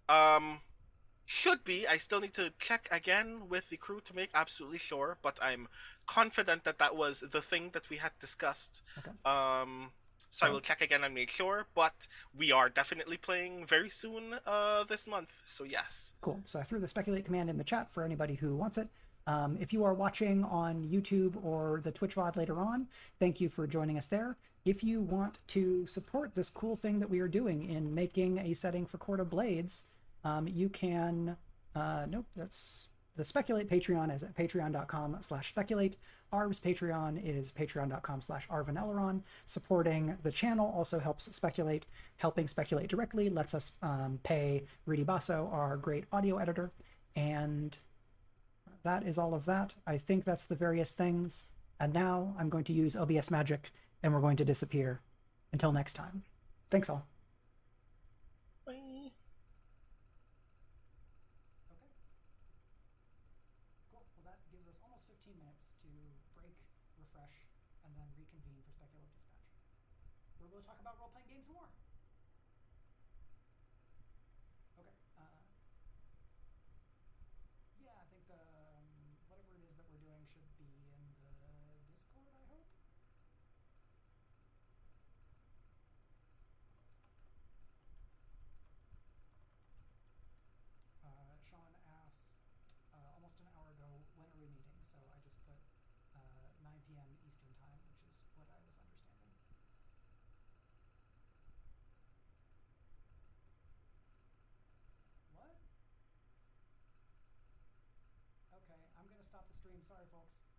Um, should be. I still need to check again with the crew to make absolutely sure, but I'm confident that that was the thing that we had discussed. Okay. So I will check again and make sure, but we are definitely playing very soon this month, so yes. Cool. So I threw the Speculate command in the chat for anybody who wants it. If you are watching on YouTube or the Twitch VOD later on, thank you for joining us there. If you want to support this cool thing that we are doing in making a setting for Court of Blades, you can, nope, that's the Speculate Patreon is at patreon.com/speculate. Arv's Patreon is patreon.com/arvanelleron. Supporting the channel also helps Speculate. Helping Speculate directly lets us pay Rudy Basso, our great audio editor. And that is all of that. I think that's the various things. And now I'm going to use OBS Magic, and we're going to disappear. Until next time. Thanks all. Bye. Okay. Cool. Well, that gives us almost 15 minutes to break, refresh, and then reconvene for Speculative Dispatch, where we'll talk about role-playing games more. Okay. Yeah, I think the whatever it is that we're doing should be in the Discord, I hope. Sean asked almost an hour ago, when are we meeting? So I just put 9 p.m. Eastern time, which is what I was understanding. What? Okay, I'm going to stop the stream. Sorry, folks.